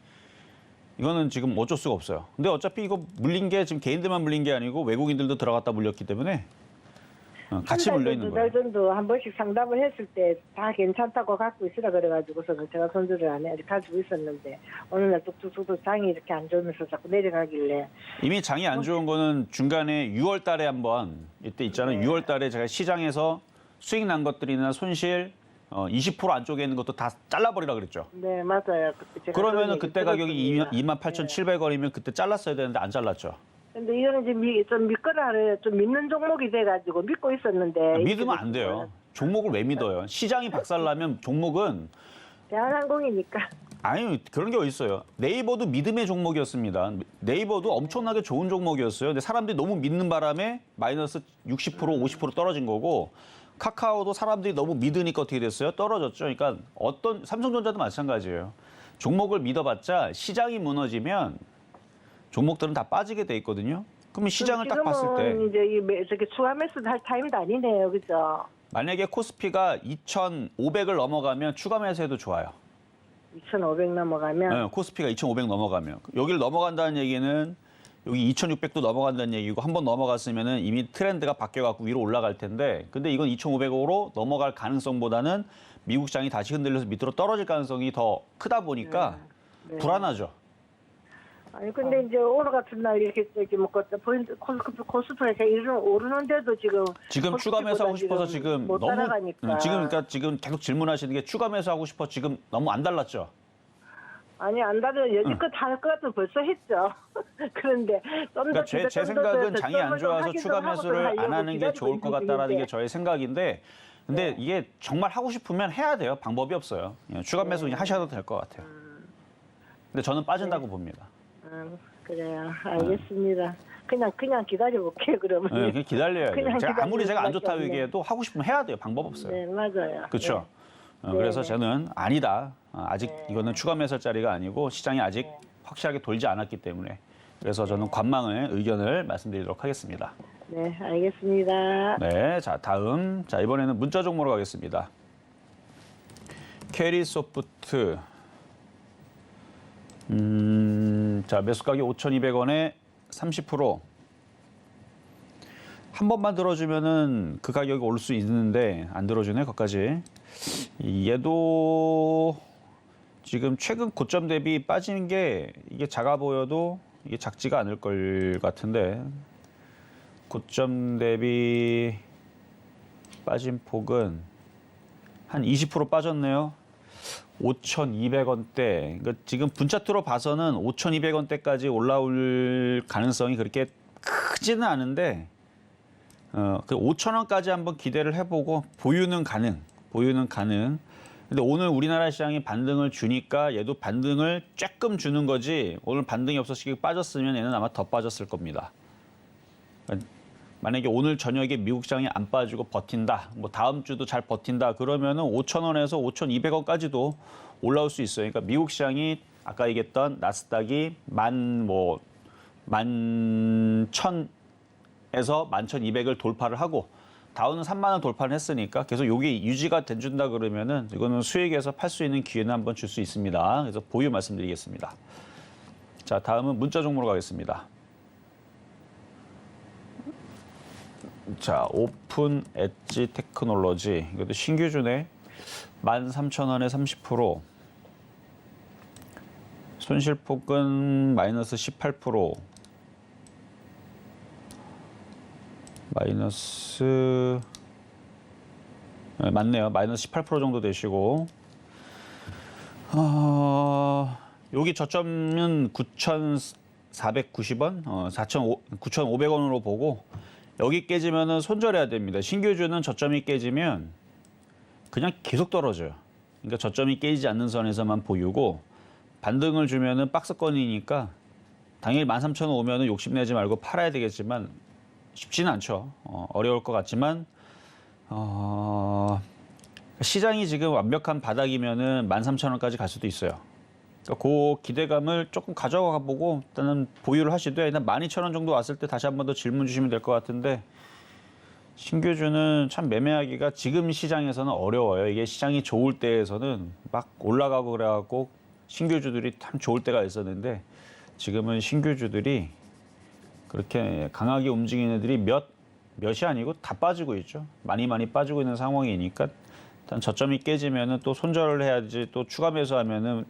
[SPEAKER 3] 이거는 지금 어쩔 수가 없어요. 근데 어차피 이거 물린 게 지금 개인들만 물린 게 아니고 외국인들도 들어갔다 물렸기 때문에 같이 물려 있는 거예요.
[SPEAKER 4] 두달 전도 한 번씩 상담을 했을 때 다 괜찮다고 갖고 있으라 그래가지고서는 제가 손절을 안 해 가지고 있었는데 어느 날 뚝뚝뚝뚝 장이 이렇게 안 좋으면서 자꾸 내려가길래
[SPEAKER 3] 이미 장이 안 좋은 거는 중간에 6월 달에 한번 이때 있잖아요. 6월 달에 제가 시장에서 수익 난 것들이나 손실 20% 안쪽에 있는 것도 다 잘라버리라 그랬죠.
[SPEAKER 4] 네 맞아요. 제가
[SPEAKER 3] 그러면은
[SPEAKER 4] 그런
[SPEAKER 3] 그때
[SPEAKER 4] 얘기
[SPEAKER 3] 가격이
[SPEAKER 4] 들었습니다.
[SPEAKER 3] 28,700원이면 그때 잘랐어야 되는데 안 잘랐죠.
[SPEAKER 4] 근데 이거는 이제 좀 믿거나 좀 믿는 종목이 돼가지고 믿고 있었는데
[SPEAKER 3] 믿으면 안 돼요. 종목을 왜 믿어요? 시장이 박살나면 종목은
[SPEAKER 4] 대한항공이니까
[SPEAKER 3] 아니 그런 게 어딨어요. 네이버도 믿음의 종목이었습니다. 네이버도 엄청나게 좋은 종목이었어요. 근데 사람들이 너무 믿는 바람에 마이너스 60% 50% 떨어진 거고 카카오도 사람들이 너무 믿으니까 어떻게 됐어요? 떨어졌죠. 그러니까 어떤 삼성전자도 마찬가지예요. 종목을 믿어봤자 시장이 무너지면 종목들은 다 빠지게 돼 있거든요. 그러면 시장을 딱 봤을 때
[SPEAKER 4] 이제 저기 추가 매수 할 타임도 아니네요, 그죠?
[SPEAKER 3] 만약에 코스피가 2,500을 넘어가면 추가 매수해도 좋아요.
[SPEAKER 4] 2,500 넘어가면
[SPEAKER 3] 네, 코스피가 2,500 넘어가면 여기를 넘어간다는 얘기는 여기 2,600도 넘어간다는 얘기고 한번 넘어갔으면은 이미 트렌드가 바뀌어갖고 위로 올라갈 텐데 근데 이건 2,500으로 넘어갈 가능성보다는 미국 시장이 다시 흔들려서 밑으로 떨어질 가능성이 더 크다 보니까
[SPEAKER 4] 네.
[SPEAKER 3] 불안하죠.
[SPEAKER 4] 아니 근데 이제 오늘 같은 날 이렇게 저기 뭐 코스프레가 오르는데도
[SPEAKER 3] 지금 추가 매수하고 싶어서 지금
[SPEAKER 4] 못
[SPEAKER 3] 너무
[SPEAKER 4] 따라가니까.
[SPEAKER 3] 지금 계속 질문하시는 게 추가 매수하고 싶어 지금 너무 안 달랐죠.
[SPEAKER 4] 아니 안 다른 여지껏 할 것 같으면 벌써 했죠. 그런데 좀
[SPEAKER 3] 그러니까
[SPEAKER 4] 더
[SPEAKER 3] 제 생각은 장이 안 좋아서 추가 매수를 안 하는 게 좋을 것 같다라는 게 저의 생각인데 근데 이게 정말 하고 싶으면 해야 돼요. 방법이 없어요. 추가 매수 그냥 하셔도 될 것 같아요. 근데 저는 빠진다고 봅니다.
[SPEAKER 4] 그래요. 알겠습니다. 그냥 기다려볼게요, 그러면.
[SPEAKER 3] 네, 그냥 기다려야 돼요. 아무리 제가 안 좋다고
[SPEAKER 4] 없네.
[SPEAKER 3] 얘기해도 하고 싶으면 해야 돼요. 방법 없어요.
[SPEAKER 4] 네, 맞아요.
[SPEAKER 3] 그렇죠. 그래서 저는 아니다. 아직 이거는 추가 매수할 자리가 아니고 시장이 아직 확실하게 돌지 않았기 때문에 그래서 저는 관망의 의견을 말씀드리도록 하겠습니다.
[SPEAKER 4] 네, 알겠습니다.
[SPEAKER 3] 네, 자 다음 이번에는 문자 종목으로 가겠습니다. 캐리소프트 자 매수 가격 5,200원에 30% 한 번만 들어주면은 그 가격이 올 수 있는데 안 들어주네, 거기까지. 얘도 지금 최근 고점 대비 빠지는 게 이게 작아 보여도 이게 작지가 않을 걸 같은데 고점 대비 빠진 폭은 한 20% 빠졌네요. 5,200원대. 그러니까 지금 분차트로 봐서는 5,200원대까지 올라올 가능성이 그렇게 크지는 않은데 그 5,000원까지 한번 기대를 해보고 보유는 가능. 근데 오늘 우리나라 시장이 반등을 주니까 얘도 반등을 조금 주는 거지 오늘 반등이 없어서 빠졌으면 얘는 아마 더 빠졌을 겁니다. 만약에 오늘 저녁에 미국 시장이 안 빠지고 버틴다, 뭐 다음 주도 잘 버틴다 그러면은 5,000원에서 5,200원까지도 올라올 수 있어요. 그러니까 미국 시장이 아까 얘기했던 나스닥이 11,000에서 11,200을 돌파를 하고 다우는 3만 원 돌파를 했으니까 계속 요게 유지가 된준다 그러면은 이거는 수익에서 팔 수 있는 기회는 한번 줄 수 있습니다. 그래서 보유 말씀드리겠습니다. 자, 다음은 문자 종목으로 가겠습니다. 자, 오픈 엣지 테크놀로지. 이것도 신규주네. 13,000원에 30%. 손실폭은 마이너스 18%. 마이너스 맞네요. 마이너스 18% 정도 되시고 여기 저점은 9,490원, 9,500원으로 보고 여기 깨지면은 손절해야 됩니다. 신규주는 저점이 깨지면 그냥 계속 떨어져요. 그러니까 저점이 깨지지 않는 선에서만 보유고 반등을 주면은 박스권이니까 당일 13,000원 오면은 욕심내지 말고 팔아야 되겠지만 쉽지는 않죠. 어려울 것 같지만 시장이 지금 완벽한 바닥이면은 13,000원까지 갈 수도 있어요. 그러니까 그 기대감을 조금 가져가 보고 일단은 보유를 하시되 일단 12,000원 정도 왔을 때 다시 한 번 더 질문 주시면 될 것 같은데 신규주는 참 매매하기가 지금 시장에서는 어려워요. 이게 시장이 좋을 때에서는 막 올라가고 그래갖고 신규주들이 참 좋을 때가 있었는데 지금은 신규주들이 그렇게 강하게 움직이는 애들이 몇이 아니고 다 빠지고 있죠. 많이 빠지고 있는 상황이니까 일단 저점이 깨지면은 또 손절을 해야지 또 추가 매수하면은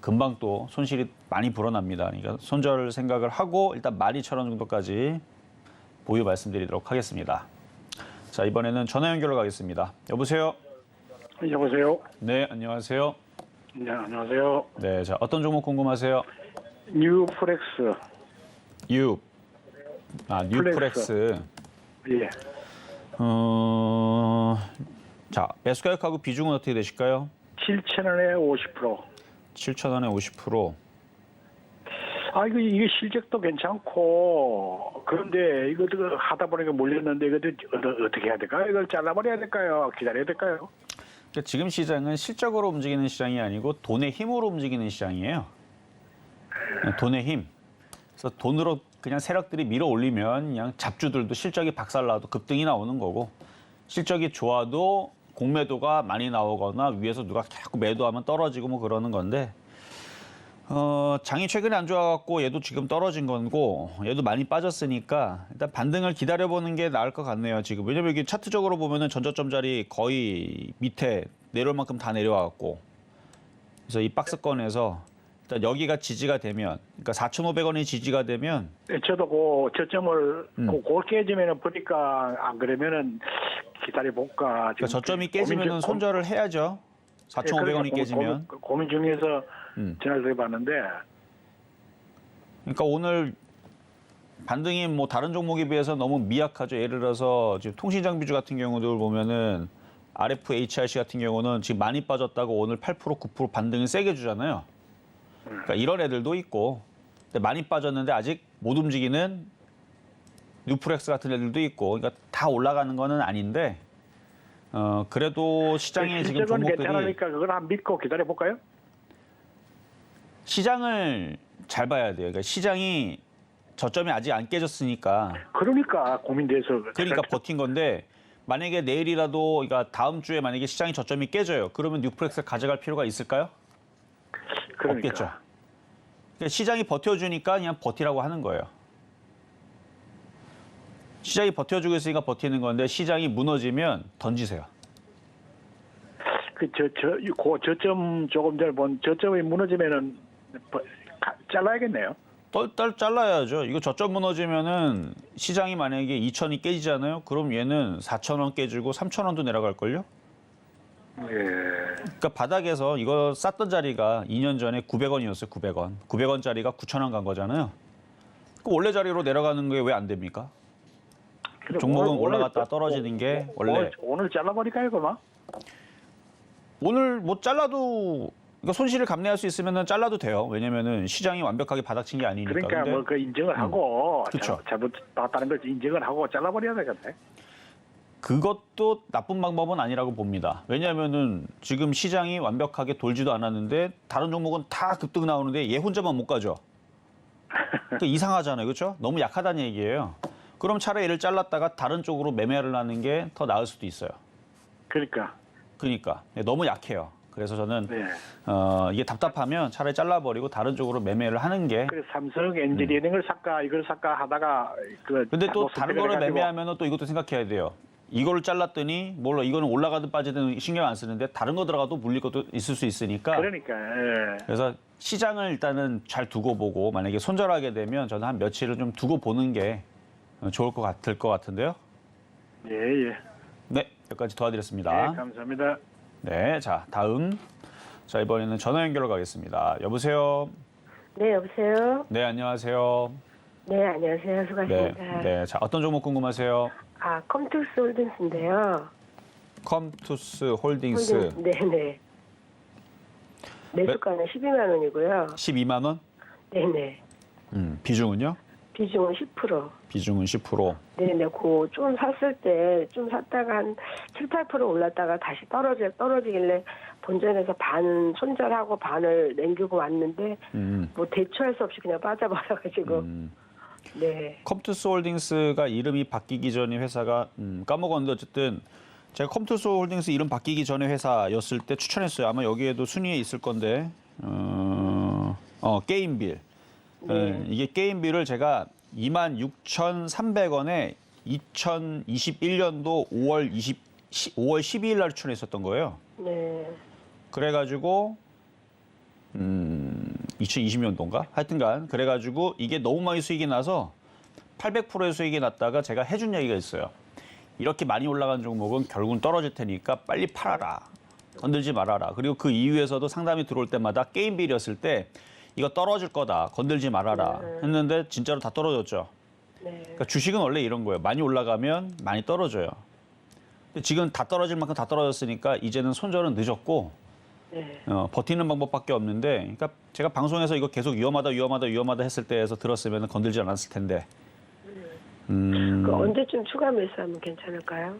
[SPEAKER 3] 금방 또 손실이 많이 불어납니다. 그러니까 손절 생각을 하고 일단 12,000원 정도까지 보유 말씀드리도록 하겠습니다. 자, 이번에는 전화 연결로 가겠습니다. 여보세요?
[SPEAKER 5] 여보세요?
[SPEAKER 3] 네, 안녕하세요.
[SPEAKER 5] 네, 안녕하세요.
[SPEAKER 3] 네, 자, 어떤 종목 궁금하세요?
[SPEAKER 5] 뉴프렉스.
[SPEAKER 3] 뉴프렉스.
[SPEAKER 5] 예.
[SPEAKER 3] 자, 매수 가격하고 비중은 어떻게 되실까요?
[SPEAKER 5] 7,000원에 50%.
[SPEAKER 3] 7,000원에 50%.
[SPEAKER 5] 이게 실적도 괜찮고, 그런데 이거 하다 보니까 몰렸는데, 이거 어떻게 해야 될까요? 이걸 잘라버려야 될까요? 기다려야 될까요?
[SPEAKER 3] 그러니까 지금 시장은 실적으로 움직이는 시장이 아니고 돈의 힘으로 움직이는 시장이에요. 돈의 힘. 그래서 돈으로 그냥 세력들이 밀어 올리면 그냥 잡주들도 실적이 박살나도 급등이 나오는 거고 실적이 좋아도 공매도가 많이 나오거나 위에서 누가 자꾸 매도하면 떨어지고 뭐 그러는 건데 장이 최근에 안 좋아갖고 얘도 지금 떨어진 거고 얘도 많이 빠졌으니까 일단 반등을 기다려보는 게 나을 것 같네요. 지금 왜냐면 이게 차트적으로 보면은 전저점 자리 거의 밑에 내려올 만큼 다 내려와갖고 그래서 이 박스권에서 일단 여기가 지지가 되면 그러니까 4,500원이 지지가 되면
[SPEAKER 5] 저도 그 저점을 그걸 깨지면은 보니까 안 그러면은 기다려볼까.
[SPEAKER 3] 그러니까 저점이 깨지면은 손절을 해야죠. 4,500원이 깨지면.
[SPEAKER 5] 고민 중에서 전화를 해봤는데.
[SPEAKER 3] 그러니까 오늘 반등이 뭐 다른 종목에 비해서 너무 미약하죠. 예를 들어서 지금 통신장비주 같은 경우들 보면은 RFHRC 같은 경우는 지금 많이 빠졌다고 오늘 8% 9% 반등을 세게 주잖아요. 그러니까 이런 애들도 있고 근데 많이 빠졌는데 아직 못 움직이는 뉴프렉스 같은 애들도 있고 그러니까 다 올라가는 거는 아닌데 그래도 시장에 지금 종목들이
[SPEAKER 5] 괜찮으니까 그걸 한 믿고 기다려볼까요?
[SPEAKER 3] 시장을 잘 봐야 돼요. 그러니까 시장이 저점이 아직 안 깨졌으니까
[SPEAKER 5] 그러니까 고민돼서
[SPEAKER 3] 그러니까 버틴 건데 만약에 내일이라도 그러니까 다음 주에 만약에 시장이 저점이 깨져요. 그러면 뉴프렉스를 가져갈 필요가 있을까요?
[SPEAKER 5] 그러니까.
[SPEAKER 3] 없겠죠. 그러니까 시장이 버텨주니까 그냥 버티라고 하는 거예요. 시장이 버텨주고 있으니까 버티는 건데 시장이 무너지면 던지세요.
[SPEAKER 5] 그 저점 조금 전에 본 저점이 무너지면은 잘라야겠네요.
[SPEAKER 3] 잘라야죠. 이거 저점 무너지면은 시장이 만약에 2,000이 깨지잖아요. 그럼 얘는 4,000원 깨지고 3,000원도 내려갈걸요?
[SPEAKER 5] 예.
[SPEAKER 3] 그러니까 바닥에서 이거 쌌던 자리가 2년 전에 900원이었어요. 900원. 900원짜리가 9,000원 간 거잖아요. 그 원래 자리로 내려가는 게 왜 안 됩니까? 종목은 올라갔다 떨어지는 게 원래.
[SPEAKER 5] 오늘 잘라버릴까요, 그만?
[SPEAKER 3] 오늘 뭐 잘라도 그러니까 손실을 감내할 수 있으면은 잘라도 돼요. 왜냐면은 시장이 완벽하게 바닥친 게 아니니까.
[SPEAKER 5] 그러니까
[SPEAKER 3] 근데
[SPEAKER 5] 뭐 그 인정을 하고
[SPEAKER 3] 그쵸.
[SPEAKER 5] 잘못 봤다는 걸 인정을 하고 잘라버려야 되겠네.
[SPEAKER 3] 그것도 나쁜 방법은 아니라고 봅니다. 왜냐하면은 지금 시장이 완벽하게 돌지도 않았는데 다른 종목은 다 급등 나오는데 얘 혼자만 못 가죠. 그러니까 이상하잖아요. 그렇죠? 너무 약하다는 얘기예요. 그럼 차라리 얘를 잘랐다가 다른 쪽으로 매매를 하는 게 더 나을 수도 있어요.
[SPEAKER 5] 그러니까.
[SPEAKER 3] 너무 약해요. 그래서 저는
[SPEAKER 5] 네.
[SPEAKER 3] 이게 답답하면 차라리 잘라버리고 다른 쪽으로 매매를 하는 게.
[SPEAKER 5] 그래서 삼성 엔지니어링을 살까 이걸 살까 하다가
[SPEAKER 3] 근데 또
[SPEAKER 5] 잘못
[SPEAKER 3] 다른
[SPEAKER 5] 선택을
[SPEAKER 3] 거를
[SPEAKER 5] 해가지고
[SPEAKER 3] 매매하면 또 이것도 생각해야 돼요. 이거를 잘랐더니 몰라 이거는 올라가든 빠지든 신경 안 쓰는데 다른 거 들어가도 물릴 것도 있을 수 있으니까.
[SPEAKER 5] 그러니까 예.
[SPEAKER 3] 그래서 시장을 일단은 잘 두고 보고 만약에 손절하게 되면 저는 한 며칠을 좀 두고 보는 게 좋을 것 같은데요.
[SPEAKER 5] 예, 예.
[SPEAKER 3] 네, 여기까지
[SPEAKER 5] 네,
[SPEAKER 3] 도와드렸습니다.
[SPEAKER 5] 감사합니다.
[SPEAKER 3] 네, 자 다음. 자 이번에는 전화 연결로 가겠습니다. 여보세요.
[SPEAKER 6] 네, 여보세요?
[SPEAKER 3] 네, 안녕하세요.
[SPEAKER 6] 네, 안녕하세요.
[SPEAKER 3] 네,
[SPEAKER 6] 수고하십니다.
[SPEAKER 3] 네. 자 어떤 종목 궁금하세요?
[SPEAKER 6] 아, 컴투스 홀딩스인데요.
[SPEAKER 3] 컴투스 홀딩스
[SPEAKER 6] 네네. 매수가는 12만 원이고요.
[SPEAKER 3] 12만 원?
[SPEAKER 6] 네네.
[SPEAKER 3] 비중은요?
[SPEAKER 6] 비중은 10%.
[SPEAKER 3] 비중은 10%.
[SPEAKER 6] 네네. 좀 샀을 때 좀 샀다가 한 7, 8% 올랐다가 다시 떨어지길래 본전에서 반 손절하고 반을 남기고 왔는데 뭐 대처할 수 없이 그냥 빠져버려가지고. 네.
[SPEAKER 3] 컴투스 홀딩스가 이름이 바뀌기 전에 회사가 까먹었는데 어쨌든 제가 컴투스 홀딩스 이름 바뀌기 전에 회사였을 때 추천했어요. 아마 여기에도 순위에 있을 건데 게임빌.
[SPEAKER 6] 네.
[SPEAKER 3] 이게 게임빌을 제가 26,300원에 2021년도 5월 12일 날 추천했었던 거예요.
[SPEAKER 6] 네.
[SPEAKER 3] 그래가지고 2020년도인가? 하여튼간 그래가지고 이게 너무 많이 수익이 나서 800%의 수익이 났다가 제가 해준 얘기가 있어요. 이렇게 많이 올라간 종목은 결국은 떨어질 테니까 빨리 팔아라. 건들지 말아라. 그리고 그 이후에서도 상담이 들어올 때마다 게임빌이었을 때 이거 떨어질 거다. 건들지 말아라. 했는데 진짜로 다 떨어졌죠.
[SPEAKER 6] 네.
[SPEAKER 3] 그러니까 주식은 원래 이런 거예요. 많이 올라가면 많이 떨어져요. 근데 지금 다 떨어질 만큼 다 떨어졌으니까 이제는 손절은 늦었고
[SPEAKER 6] 네.
[SPEAKER 3] 버티는 방법밖에 없는데, 그러니까 제가 방송에서 이거 계속 위험하다 했을 때에서 들었으면 건들지 않았을 텐데.
[SPEAKER 6] 그 언제쯤 추가 매수하면 괜찮을까요?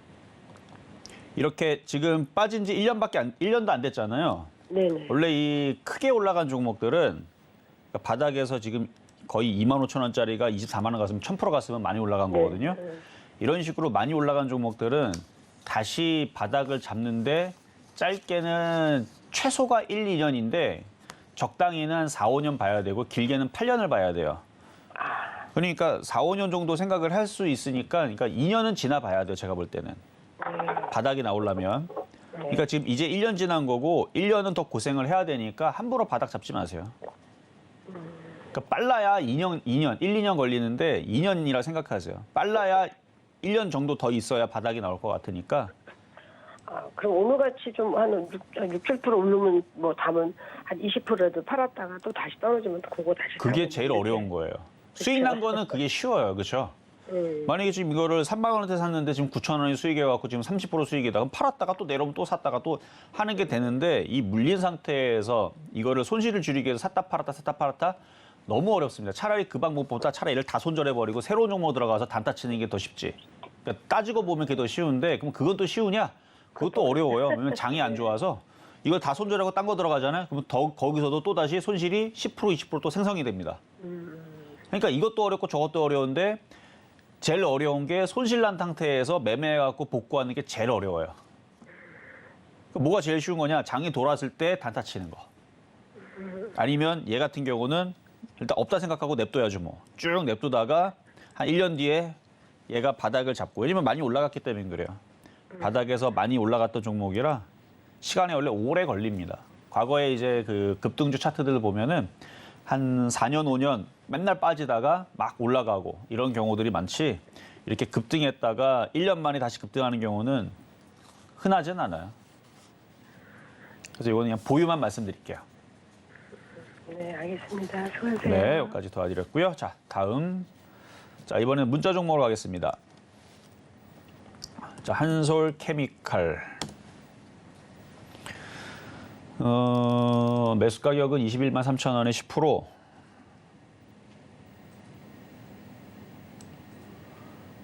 [SPEAKER 3] 이렇게 지금 빠진 지 1년도 안 됐잖아요.
[SPEAKER 6] 네네.
[SPEAKER 3] 원래 이 크게 올라간 종목들은 그러니까 바닥에서 지금 거의 25,000원짜리가 24만 원 갔으면 1000% 갔으면 많이 올라간 거거든요. 이런 식으로 많이 올라간 종목들은 다시 바닥을 잡는데 짧게는 최소가 1, 2년인데 적당히는 한 4, 5년 봐야 되고 길게는 8년을 봐야 돼요. 그러니까 4, 5년 정도 생각을 할 수 있으니까 그러니까 2년은 지나봐야 돼요. 제가 볼 때는. 바닥이 나오려면. 그러니까 지금 이제 1년 지난 거고 1년은 더 고생을 해야 되니까 함부로 바닥 잡지 마세요. 그러니까 빨라야 1, 2년 걸리는데 2년이라 생각하세요. 빨라야 1년 정도 더 있어야 바닥이 나올 것 같으니까.
[SPEAKER 6] 아, 그럼 오늘같이 좀 한 6, 7% 오르면 뭐 담은 한 20%라도 팔았다가 또 다시 떨어지면 그거 다시
[SPEAKER 3] 그게
[SPEAKER 6] 사고
[SPEAKER 3] 제일
[SPEAKER 6] 이렇게.
[SPEAKER 3] 어려운 거예요. 수익 난 거는 그게 쉬워요. 그렇죠? 만약에 지금 이거를 3만 원한테 샀는데 지금 9,000원이 수익해갖고 지금 30% 수익이다. 그럼 팔았다가 또 내려오면 또 샀다가 또 하는 게 되는데 이 물린 상태에서 이거를 손실을 줄이기 위해서 샀다 팔았다 너무 어렵습니다. 차라리 그 방법보다 차라리 얘를 다 손절해버리고 새로운 종목 들어가서 단타 치는 게 더 쉽지. 그러니까 따지고 보면 그게 더 쉬운데 그럼 그건 또 쉬우냐? 그것도 어려워요. 왜냐면 장이 안 좋아서 이걸 다 손절하고 딴 거 들어가잖아요. 그러면 거기서도 또 다시 손실이 10%, 20% 또 생성이 됩니다. 그러니까 이것도 어렵고 저것도 어려운데 제일 어려운 게 손실난 상태에서 매매해갖고 복구하는 게 제일 어려워요. 뭐가 제일 쉬운 거냐? 장이 돌았을 때 단타 치는 거. 아니면 얘 같은 경우는 일단 없다 생각하고 냅둬야죠 뭐. 쭉 냅두다가 한 1년 뒤에 얘가 바닥을 잡고, 왜냐면 많이 올라갔기 때문에 그래요. 바닥에서 많이 올라갔던 종목이라 시간이 원래 오래 걸립니다. 과거에 이제 그 급등주 차트들 보면은 한 4년, 5년 맨날 빠지다가 막 올라가고 이런 경우들이 많지, 이렇게 급등했다가 1년 만에 다시 급등하는 경우는 흔하진 않아요. 그래서 이거는 그냥 보유만 말씀드릴게요.
[SPEAKER 6] 네, 알겠습니다. 수고하세요.
[SPEAKER 3] 네, 여기까지 도와드렸고요. 자, 다음. 자, 이번엔 문자 종목으로 가겠습니다. 자, 한솔 케미칼. 매수 가격은 21만 3천 원에 10%.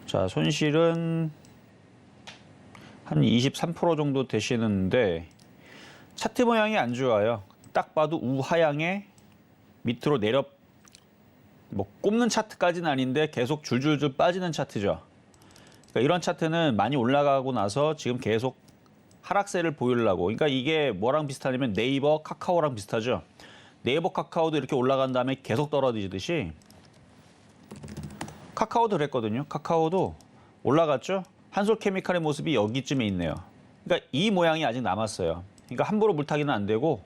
[SPEAKER 3] 자, 손실은 한 23% 정도 되시는데 차트 모양이 안 좋아요. 딱 봐도 우하향에 밑으로 내려, 뭐 꼽는 차트까지는 아닌데 계속 줄줄줄 빠지는 차트죠. 그러니까 이런 차트는 많이 올라가고 나서 지금 계속 하락세를 보이려고. 그러니까 이게 뭐랑 비슷하냐면 네이버, 카카오랑 비슷하죠. 네이버, 카카오도 이렇게 올라간 다음에 계속 떨어지듯이 카카오도 그랬거든요. 카카오도 올라갔죠. 한솔케미칼의 모습이 여기쯤에 있네요. 그러니까 이 모양이 아직 남았어요. 그러니까 함부로 물타기는 안 되고,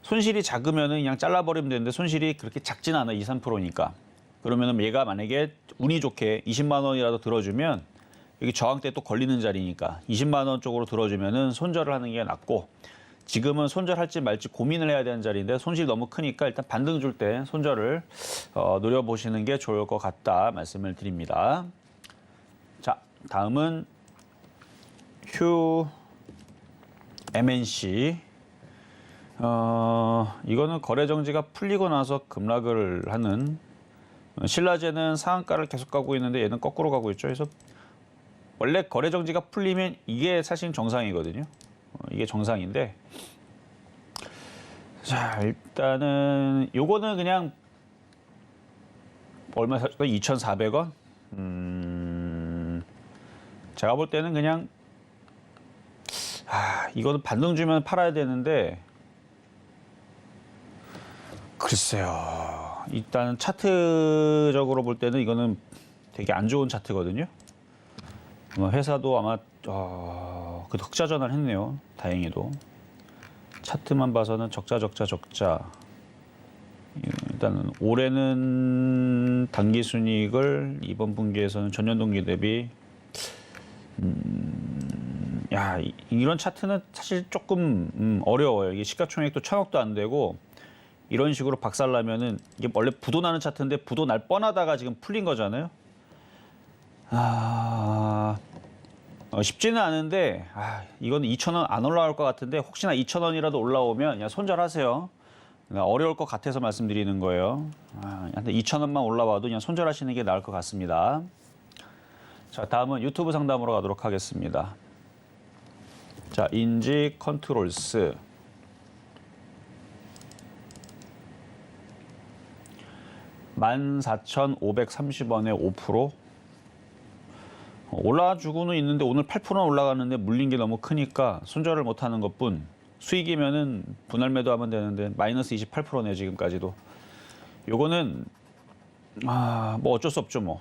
[SPEAKER 3] 손실이 작으면은 그냥 잘라버리면 되는데 손실이 그렇게 작진 않아, 2, 3%니까. 그러면은 얘가 만약에 운이 좋게 20만 원이라도 들어주면, 여기 저항대 또 걸리는 자리니까 20만 원 쪽으로 들어주면은 손절을 하는 게 낫고, 지금은 손절할지 말지 고민을 해야 되는 자리인데 손실이 너무 크니까 일단 반등 줄 때 손절을 노려보시는 게 좋을 것 같다 말씀을 드립니다. 자, 다음은 휴 MNC. 이거는 거래 정지가 풀리고 나서 급락을 하는, 신라제는 상한가를 계속 가고 있는데 얘는 거꾸로 가고 있죠. 그래서 원래 거래 정지가 풀리면 이게 사실 정상이거든요. 이게 정상인데, 자, 일단은 요거는 그냥 얼마 샀죠? 2,400원? 제가 볼 때는 그냥 이거는 반등 주면 팔아야 되는데, 글쎄요. 일단 차트적으로 볼 때는 이거는 되게 안 좋은 차트거든요. 회사도 아마 그 흑자 전환했네요. 다행히도. 차트만 봐서는 적자. 일단은 올해는 당기 순이익을 이번 분기에서는 전년 동기 대비 이런 차트는 사실 조금 어려워요. 이게 시가총액도 1,000억도 안 되고 이런 식으로 박살나면은, 이게 원래 부도 나는 차트인데 부도 날 뻔하다가 지금 풀린 거잖아요. 쉽지는 않은데, 이거는 2,000원 안 올라올 것 같은데, 혹시나 2,000원이라도 올라오면 그냥 손절하세요. 어려울 것 같아서 말씀드리는 거예요. 2,000원만 올라와도 그냥 손절하시는 게 나을 것 같습니다. 자, 다음은 유튜브 상담으로 가도록 하겠습니다. 자, 인지 컨트롤스. (14,530원에) 5%. 올라주고는 있는데 오늘 8% 올라가는데 물린 게 너무 크니까 손절을 못하는 것뿐. 수익이면은 분할 매도하면 되는데 마이너스 28%네요, 지금까지도. 요거는 뭐 어쩔 수 없죠, 뭐.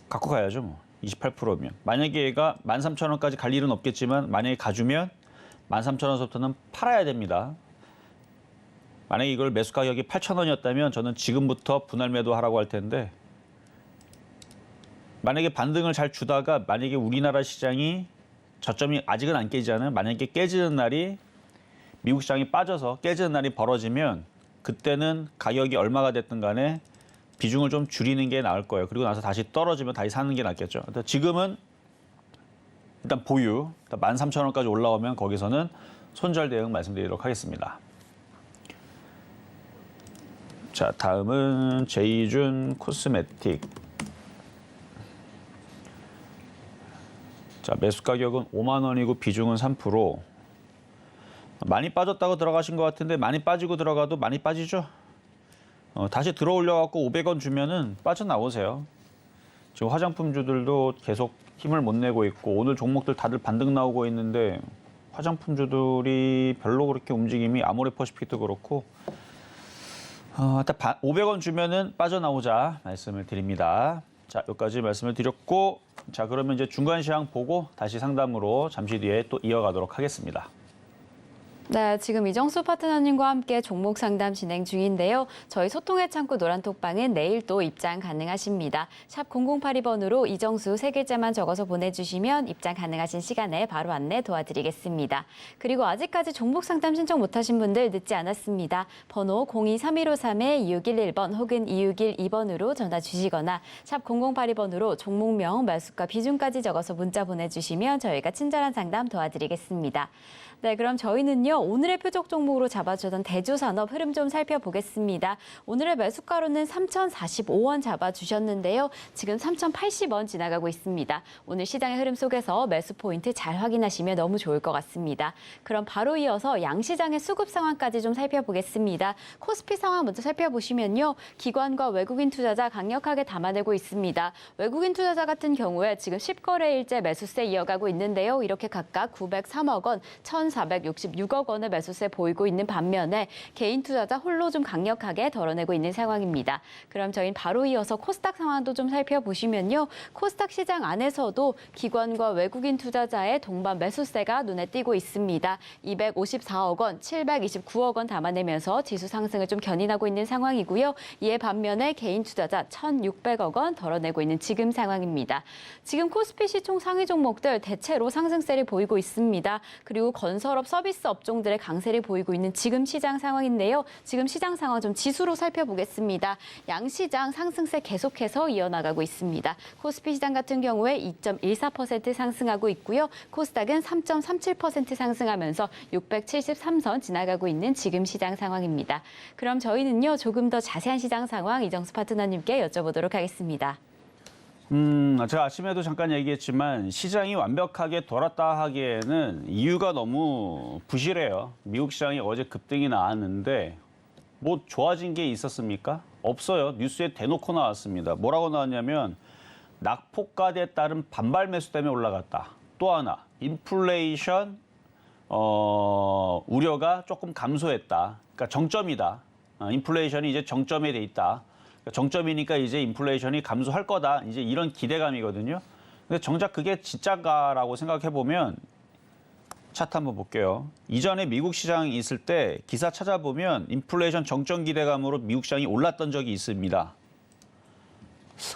[SPEAKER 3] 갖고 가야죠, 뭐. 28%면. 만약에 얘가 13,000원까지 갈 일은 없겠지만, 만약에 가주면 13,000원서부터는 팔아야 됩니다. 만약에 이걸 매수 가격이 8,000원이었다면 저는 지금부터 분할 매도하라고 할 텐데, 만약에 반등을 잘 주다가 만약에 우리나라 시장이 저점이 아직은 안 깨지잖아요. 만약에 깨지는 날이, 미국 시장이 빠져서 깨지는 날이 벌어지면 그때는 가격이 얼마가 됐든 간에 비중을 좀 줄이는 게 나을 거예요. 그리고 나서 다시 떨어지면 다시 사는 게 낫겠죠. 지금은 일단 보유, 13,000원까지 올라오면 거기서는 손절 대응 말씀드리도록 하겠습니다. 자, 다음은 제이준 코스메틱. 자, 매수 가격은 5만 원이고 비중은 3%. 많이 빠졌다고 들어가신 것 같은데, 많이 빠지고 들어가도 많이 빠지죠. 다시 들어올려갖고 500원 주면은 빠져나오세요. 지금 화장품주들도 계속 힘을 못 내고 있고, 오늘 종목들 다들 반등 나오고 있는데 화장품주들이 별로 그렇게 움직임이, 아모레퍼시픽도 그렇고, 일단 500원 주면은 빠져나오자 말씀을 드립니다. 자, 여기까지 말씀을 드렸고, 자, 그러면 이제 중간 시황 보고 다시 상담으로 잠시 뒤에 또 이어가도록 하겠습니다.
[SPEAKER 2] 네, 지금 이정수 파트너님과 함께 종목 상담 진행 중인데요. 저희 소통의 창구 노란톡방은 내일 또 입장 가능하십니다. 샵 0082번으로 이정수 3글자만 적어서 보내주시면 입장 가능하신 시간에 바로 안내 도와드리겠습니다. 그리고 아직까지 종목 상담 신청 못하신 분들 늦지 않았습니다. 번호 023153-2611번 혹은 2612번으로 전화 주시거나 샵 0082번으로 종목명, 말수가, 비중까지 적어서 문자 보내주시면 저희가 친절한 상담 도와드리겠습니다. 네, 그럼 저희는요, 오늘의 표적 종목으로 잡아주던 대주산업 흐름 좀 살펴보겠습니다. 오늘의 매수가로는 3,045원 잡아주셨는데요. 지금 3,080원 지나가고 있습니다. 오늘 시장의 흐름 속에서 매수 포인트 잘 확인하시면 너무 좋을 것 같습니다. 그럼 바로 이어서 양시장의 수급 상황까지 좀 살펴보겠습니다. 코스피 상황 먼저 살펴보시면요. 기관과 외국인 투자자 강력하게 담아내고 있습니다. 외국인 투자자 같은 경우에 지금 10거래일째 매수세 이어가고 있는데요. 이렇게 각각 903억 원, 1,466억 원의 매수세 보이고 있는 반면에 개인 투자자 홀로 좀 강력하게 덜어내고 있는 상황입니다. 그럼 저희는 바로 이어서 코스닥 상황도 좀 살펴보시면요. 코스닥 시장 안에서도 기관과 외국인 투자자의 동반 매수세가 눈에 띄고 있습니다. 254억 원, 729억 원 담아내면서 지수 상승을 좀 견인하고 있는 상황이고요. 이에 반면에 개인 투자자 1,600억 원 덜어내고 있는 지금 상황입니다. 지금 코스피 시총 상위 종목들 대체로 상승세를 보이고 있습니다. 그리고 건설업, 서비스 업종들의 강세를 보이고 있는 지금 시장 상황인데요. 지금 시장 상황 좀 지수로 살펴보겠습니다. 양시장 상승세 계속해서 이어나가고 있습니다. 코스피 시장 같은 경우에 2.14% 상승하고 있고요. 코스닥은 3.37% 상승하면서 673선 지나가고 있는 지금 시장 상황입니다. 그럼 저희는요, 조금 더 자세한 시장 상황 이정수 파트너님께 여쭤보도록 하겠습니다.
[SPEAKER 3] 제가 아침에도 잠깐 얘기했지만 시장이 완벽하게 돌았다 하기에는 이유가 너무 부실해요. 미국 시장이 어제 급등이 나왔는데 뭐 좋아진 게 있었습니까? 없어요. 뉴스에 대놓고 나왔습니다. 뭐라고 나왔냐면 낙폭과대에 따른 반발 매수 때문에 올라갔다. 또 하나, 인플레이션 우려가 조금 감소했다. 그러니까 정점이다. 인플레이션이 이제 정점에 돼 있다. 정점이니까 이제 인플레이션이 감소할 거다. 이제 이런 기대감이거든요. 근데 정작 그게 진짜가라고 생각해 보면 차트 한번 볼게요. 이전에 미국 시장이 있을 때 기사 찾아보면 인플레이션 정점 기대감으로 미국 시장이 올랐던 적이 있습니다.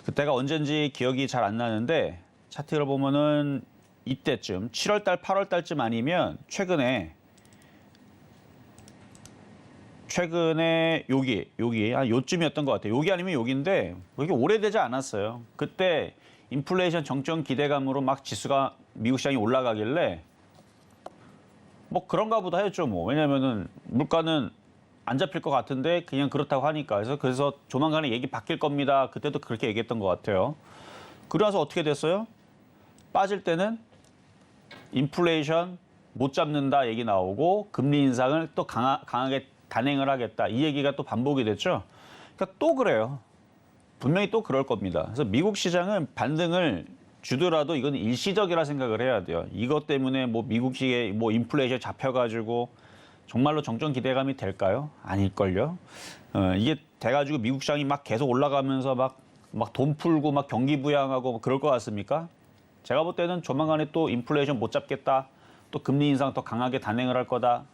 [SPEAKER 3] 그때가 언젠지 기억이 잘 안 나는데 차트를 보면은 이때쯤 7월 달, 8월 달쯤 아니면 최근에 여기 요쯤이었던 것 같아요. 여기 아니면 여기인데 그게 오래되지 않았어요. 그때 인플레이션 정점 기대감으로 막 지수가 미국 시장이 올라가길래 뭐 그런가 보다 했죠. 뭐 왜냐면은 물가는 안 잡힐 것 같은데 그냥 그렇다고 하니까 그래서 조만간에 얘기 바뀔 겁니다. 그때도 그렇게 얘기했던 것 같아요. 그러고 나서 어떻게 됐어요? 빠질 때는 인플레이션 못 잡는다 얘기 나오고 금리 인상을 또 강하게 단행을 하겠다. 이 얘기가 또 반복이 됐죠. 그러니까 또 그래요. 분명히 또 그럴 겁니다. 그래서 미국 시장은 반등을 주더라도 이건 일시적이라 생각을 해야 돼요. 이것 때문에 뭐 미국식의 뭐 인플레이션 잡혀가지고 정말로 정점 기대감이 될까요? 아닐걸요. 이게 돼가지고 미국 시장이 막 계속 올라가면서 막 돈 풀고 막 경기 부양하고 그럴 것 같습니까? 제가 볼 때는 조만간에 또 인플레이션 못 잡겠다. 또 금리 인상 더 강하게 단행을 할 거다.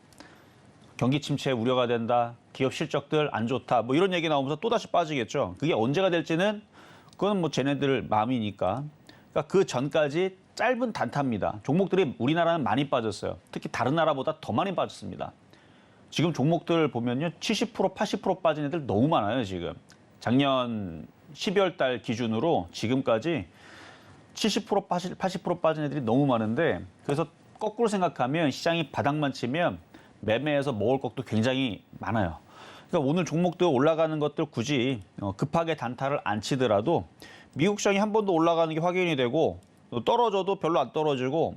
[SPEAKER 3] 경기 침체 우려가 된다. 기업 실적들 안 좋다. 뭐 이런 얘기 나오면서 또다시 빠지겠죠. 그게 언제가 될지는 그건 뭐 쟤네들 마음이니까. 그러니까 그 전까지 짧은 단타입니다. 종목들이 우리나라는 많이 빠졌어요. 특히 다른 나라보다 더 많이 빠졌습니다. 지금 종목들 보면요. 70%, 80% 빠진 애들 너무 많아요, 지금. 작년 12월 달 기준으로 지금까지 70%, 80% 빠진 애들이 너무 많은데 그래서 거꾸로 생각하면 시장이 바닥만 치면 매매해서 먹을 것도 굉장히 많아요. 그러니까 오늘 종목들 올라가는 것들 굳이 급하게 단타를 안 치더라도 미국 시장이 한 번 더 올라가는 게 확인이 되고 떨어져도 별로 안 떨어지고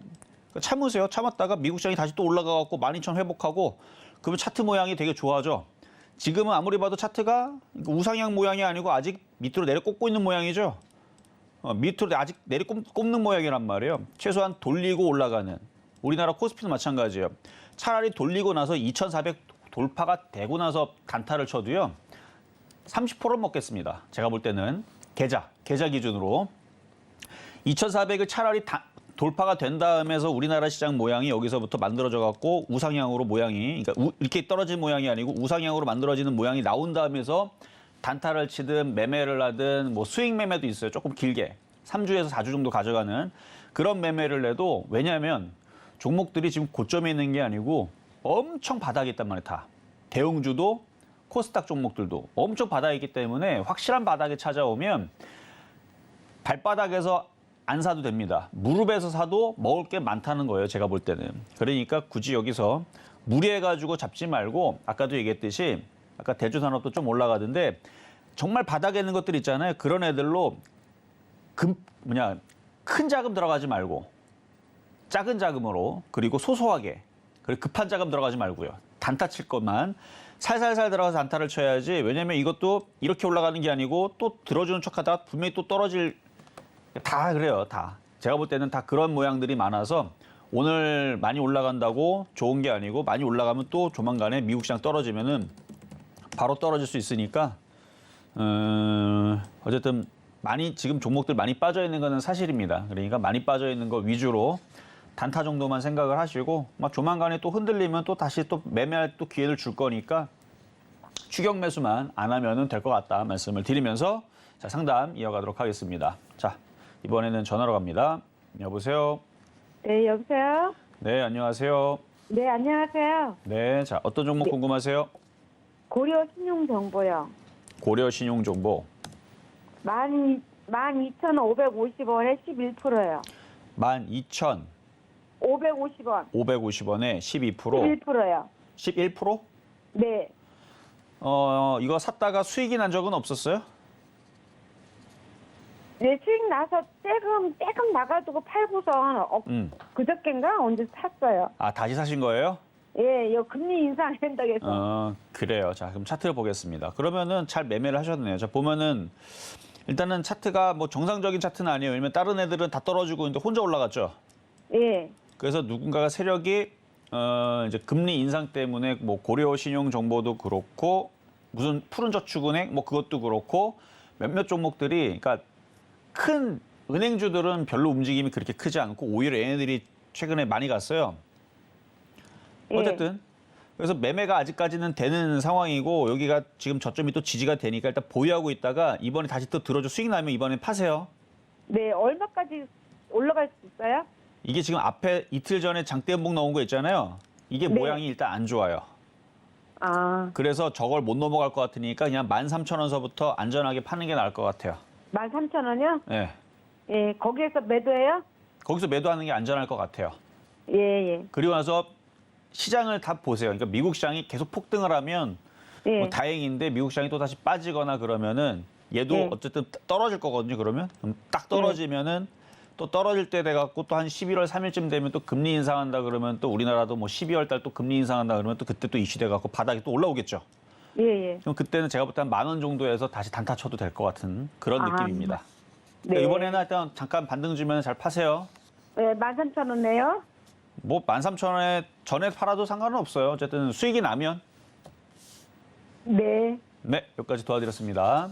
[SPEAKER 3] 참으세요. 참았다가 미국 시장이 다시 또 올라가갖고 12,000 회복하고 그러면 차트 모양이 되게 좋아져. 지금은 아무리 봐도 차트가 우상향 모양이 아니고 아직 밑으로 내려 꽂고 있는 모양이죠. 밑으로 아직 내려 꼽는 모양이란 말이에요. 최소한 돌리고 올라가는. 우리나라 코스피도 마찬가지예요. 차라리 돌리고 나서 2,400 돌파가 되고 나서 단타를 쳐도요. 30%는 먹겠습니다. 제가 볼 때는 계좌 기준으로 2,400을 차라리 돌파가 된 다음에서 우리나라 시장 모양이 여기서부터 만들어져 갖고 우상향으로 모양이 그러니까 이렇게 떨어진 모양이 아니고 우상향으로 만들어지는 모양이 나온 다음에서 단타를 치든 매매를 하든 뭐 수익 매매도 있어요. 조금 길게 3주에서 4주 정도 가져가는 그런 매매를 해도 왜냐하면 종목들이 지금 고점에 있는 게 아니고 엄청 바닥에 있단 말이에요. 다. 대형주도 코스닥 종목들도 엄청 바닥에 있기 때문에 확실한 바닥에 찾아오면 발바닥에서 안 사도 됩니다. 무릎에서 사도 먹을 게 많다는 거예요. 제가 볼 때는. 그러니까 굳이 여기서 무리해가지고 잡지 말고 아까도 얘기했듯이 아까 대주산업도 좀 올라가던데 정말 바닥에 있는 것들 있잖아요. 그런 애들로 큰 자금 들어가지 말고 작은 자금으로 그리고 소소하게 그리고 급한 자금 들어가지 말고요. 단타 칠 것만 살살살 들어가서 단타를 쳐야지. 왜냐면 이것도 이렇게 올라가는 게 아니고 또 들어주는 척하다가 분명히 또 떨어질 다 그래요. 다. 제가 볼 때는 다 그런 모양들이 많아서 오늘 많이 올라간다고 좋은 게 아니고 많이 올라가면 또 조만간에 미국 시장 떨어지면은 바로 떨어질 수 있으니까 어쨌든 많이 지금 종목들 많이 빠져 있는 거는 사실입니다. 그러니까 많이 빠져 있는 거 위주로 단타 정도만 생각을 하시고 막 조만간에 또 흔들리면 또 다시 또 매매할 또 기회를 줄 거니까 추격 매수만 안 하면은 될 것 같다 말씀을 드리면서 자, 상담 이어가도록 하겠습니다. 자, 이번에는 전화로 갑니다. 여보세요?
[SPEAKER 7] 네, 여보세요?
[SPEAKER 3] 네, 안녕하세요.
[SPEAKER 7] 네, 안녕하세요.
[SPEAKER 3] 네, 자, 어떤 종목 궁금하세요?
[SPEAKER 7] 고려 신용정보요.
[SPEAKER 3] 고려 신용정보
[SPEAKER 7] 12,550원에 11%요.
[SPEAKER 3] 12,550원에
[SPEAKER 7] 550원.
[SPEAKER 3] 12%.
[SPEAKER 7] 11%요.
[SPEAKER 3] 11%?
[SPEAKER 7] 네.
[SPEAKER 3] 이거 샀다가 수익이 난 적은 없었어요?
[SPEAKER 7] 네, 수익 나서 조금 나가지고 팔고선 그저께인가 언제 샀어요.
[SPEAKER 3] 아, 다시 사신 거예요?
[SPEAKER 7] 예, 요 금리 인상한다고 해서.
[SPEAKER 3] 그래요. 자, 그럼 차트를 보겠습니다. 그러면은 잘 매매를 하셨네요. 자, 보면은 일단은 차트가 뭐 정상적인 차트는 아니에요. 왜냐면 다른 애들은 다 떨어지고 있는데 혼자 올라갔죠.
[SPEAKER 7] 예.
[SPEAKER 3] 그래서 누군가가 세력이 이제 금리 인상 때문에 뭐 고려 신용 정보도 그렇고 무슨 푸른저축은행 뭐 그것도 그렇고 몇몇 종목들이 그러니까 큰 은행주들은 별로 움직임이 그렇게 크지 않고 오히려 얘네들이 최근에 많이 갔어요. 어쨌든 그래서 매매가 아직까지는 되는 상황이고 여기가 지금 저점이 또 지지가 되니까 일단 보유하고 있다가 이번에 다시 또 들어줘 수익 나면 이번에 파세요.
[SPEAKER 7] 네, 얼마까지 올라갈 수 있어요?
[SPEAKER 3] 이게 지금 앞에 이틀 전에 장대음봉 나온 거 있잖아요. 이게
[SPEAKER 7] 네.
[SPEAKER 3] 모양이 일단 안 좋아요.
[SPEAKER 7] 아,
[SPEAKER 3] 그래서 저걸 못 넘어갈 것 같으니까 그냥 13,000원서부터 안전하게 파는 게 나을 것 같아요.
[SPEAKER 7] 13,000원이요?
[SPEAKER 3] 예.
[SPEAKER 7] 예, 거기에서 매도해요?
[SPEAKER 3] 거기서 매도하는 게 안전할 것 같아요.
[SPEAKER 7] 예, 예.
[SPEAKER 3] 그리고 나서 시장을 다 보세요. 그러니까 미국 시장이 계속 폭등을 하면
[SPEAKER 7] 예.
[SPEAKER 3] 뭐 다행인데 미국 시장이 또 다시 빠지거나 그러면은 얘도
[SPEAKER 7] 네.
[SPEAKER 3] 어쨌든 떨어질 거거든요. 그러면 딱 떨어지면은 또 떨어질 때 돼갖고 또 한 11월 3일쯤 되면 또 금리 인상한다 그러면 또 우리나라도 뭐 12월 달 또 금리 인상한다 그러면 또 그때 또 이슈 돼갖고 바닥이 또 올라오겠죠.
[SPEAKER 7] 예, 예.
[SPEAKER 3] 그럼 그때는 제가 볼 때 한 10,000원 정도에서 다시 단타 쳐도 될 것 같은 그런
[SPEAKER 7] 아,
[SPEAKER 3] 느낌입니다.
[SPEAKER 7] 네.
[SPEAKER 3] 이번에는 일단 잠깐 반등 주면 잘 파세요.
[SPEAKER 7] 네, 13,000원 내요?
[SPEAKER 3] 뭐 13,000원에 전에 팔아도 상관은 없어요. 어쨌든 수익이 나면.
[SPEAKER 7] 네.
[SPEAKER 3] 네, 여기까지 도와드렸습니다.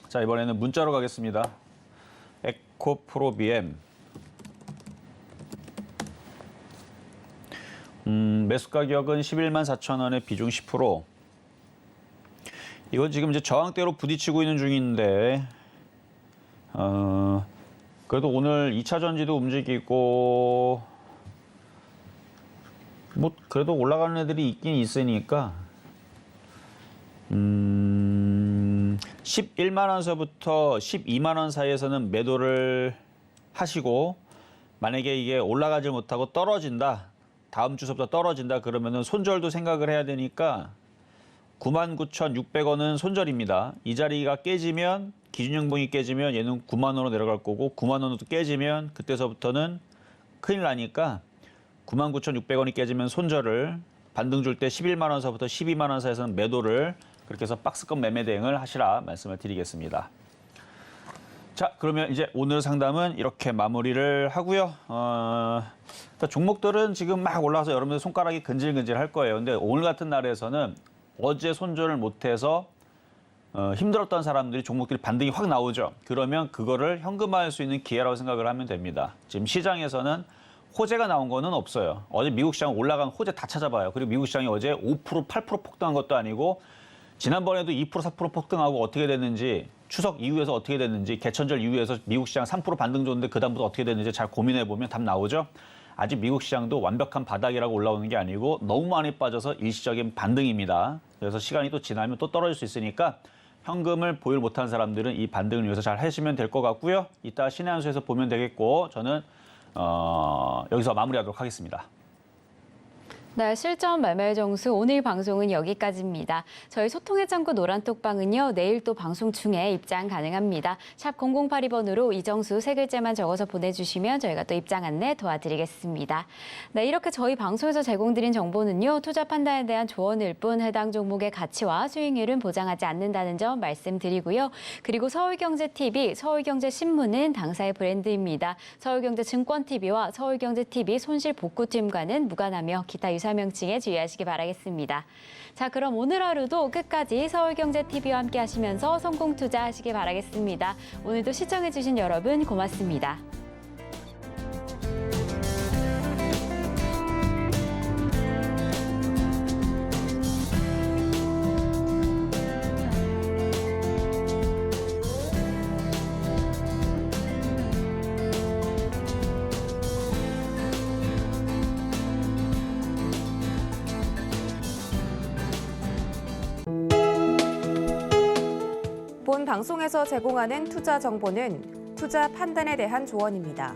[SPEAKER 3] 자, 이번에는 문자로 가겠습니다. 에코프로비엠. 매수 가격은 114,000원에 비중 10%. 이건 지금 이제 저항대로 부딪히고 있는 중인데, 그래도 오늘 2차 전지도 움직이고, 뭐, 그래도 올라가는 애들이 있긴 있으니까, 11만 원서부터 12만 원 사이에서는 매도를 하시고 만약에 이게 올라가지 못하고 떨어진다. 다음 주서부터 떨어진다 그러면은 손절도 생각을 해야 되니까 99,600원은 손절입니다. 이 자리가 깨지면 기준연봉이 깨지면 얘는 9만 원으로 내려갈 거고 9만 원으로 깨지면 그때서부터는 큰일 나니까 99,600원이 깨지면 손절을 반등 줄 때 11만 원서부터 12만 원 사이에서는 매도를 그렇게 해서 박스권 매매 대응을 하시라 말씀을 드리겠습니다. 자, 그러면 이제 오늘 상담은 이렇게 마무리를 하고요. 일단 종목들은 지금 막 올라와서 여러분들 손가락이 근질근질 할 거예요. 근데 오늘 같은 날에서는 어제 손절을 못해서 힘들었던 사람들이 종목들이 반등이 확 나오죠. 그러면 그거를 현금화할 수 있는 기회라고 생각을 하면 됩니다. 지금 시장에서는 호재가 나온 거는 없어요. 어제 미국 시장 올라간 호재 다 찾아봐요. 그리고 미국 시장이 어제 5%, 8% 폭등한 것도 아니고 지난번에도 2%, 4% 폭등하고 어떻게 됐는지 추석 이후에서 어떻게 됐는지 개천절 이후에서 미국 시장 3% 반등 줬는데 그다음부터 어떻게 됐는지 잘 고민해 보면 답 나오죠. 아직 미국 시장도 완벽한 바닥이라고 올라오는 게 아니고 너무 많이 빠져서 일시적인 반등입니다. 그래서 시간이 또 지나면 또 떨어질 수 있으니까 현금을 보유 못한 사람들은 이 반등을 위해서 잘 하시면 될 것 같고요. 이따 신의 한 수에서 보면 되겠고 저는 여기서 마무리하도록 하겠습니다.
[SPEAKER 2] 네, 실전 매매 정수 오늘 방송은 여기까지입니다. 저희 소통의 창구 노란톡방은요. 내일 또 방송 중에 입장 가능합니다. 샵 0082번으로 이정수 세 글자만 적어서 보내주시면 저희가 또 입장 안내 도와드리겠습니다. 네, 이렇게 저희 방송에서 제공드린 정보는요. 투자 판단에 대한 조언일 뿐 해당 종목의 가치와 수익률은 보장하지 않는다는 점 말씀드리고요. 그리고 서울경제TV, 서울경제신문은 당사의 브랜드입니다. 서울경제증권TV와 서울경제TV 손실복구팀과는 무관하며 기타 유사명칭에 주의하시기 바라겠습니다. 자, 그럼 오늘 하루도 끝까지 서울경제TV와 함께 하시면서 성공 투자하시기 바라겠습니다. 오늘도 시청해주신 여러분 고맙습니다.
[SPEAKER 1] 본 방송에서 제공하는 투자 정보는 투자 판단에 대한 조언입니다.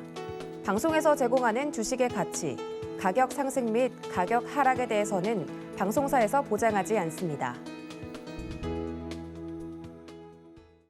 [SPEAKER 1] 방송에서 제공하는 주식의 가치, 가격 상승 및 가격 하락에 대해서는 방송사에서 보장하지 않습니다.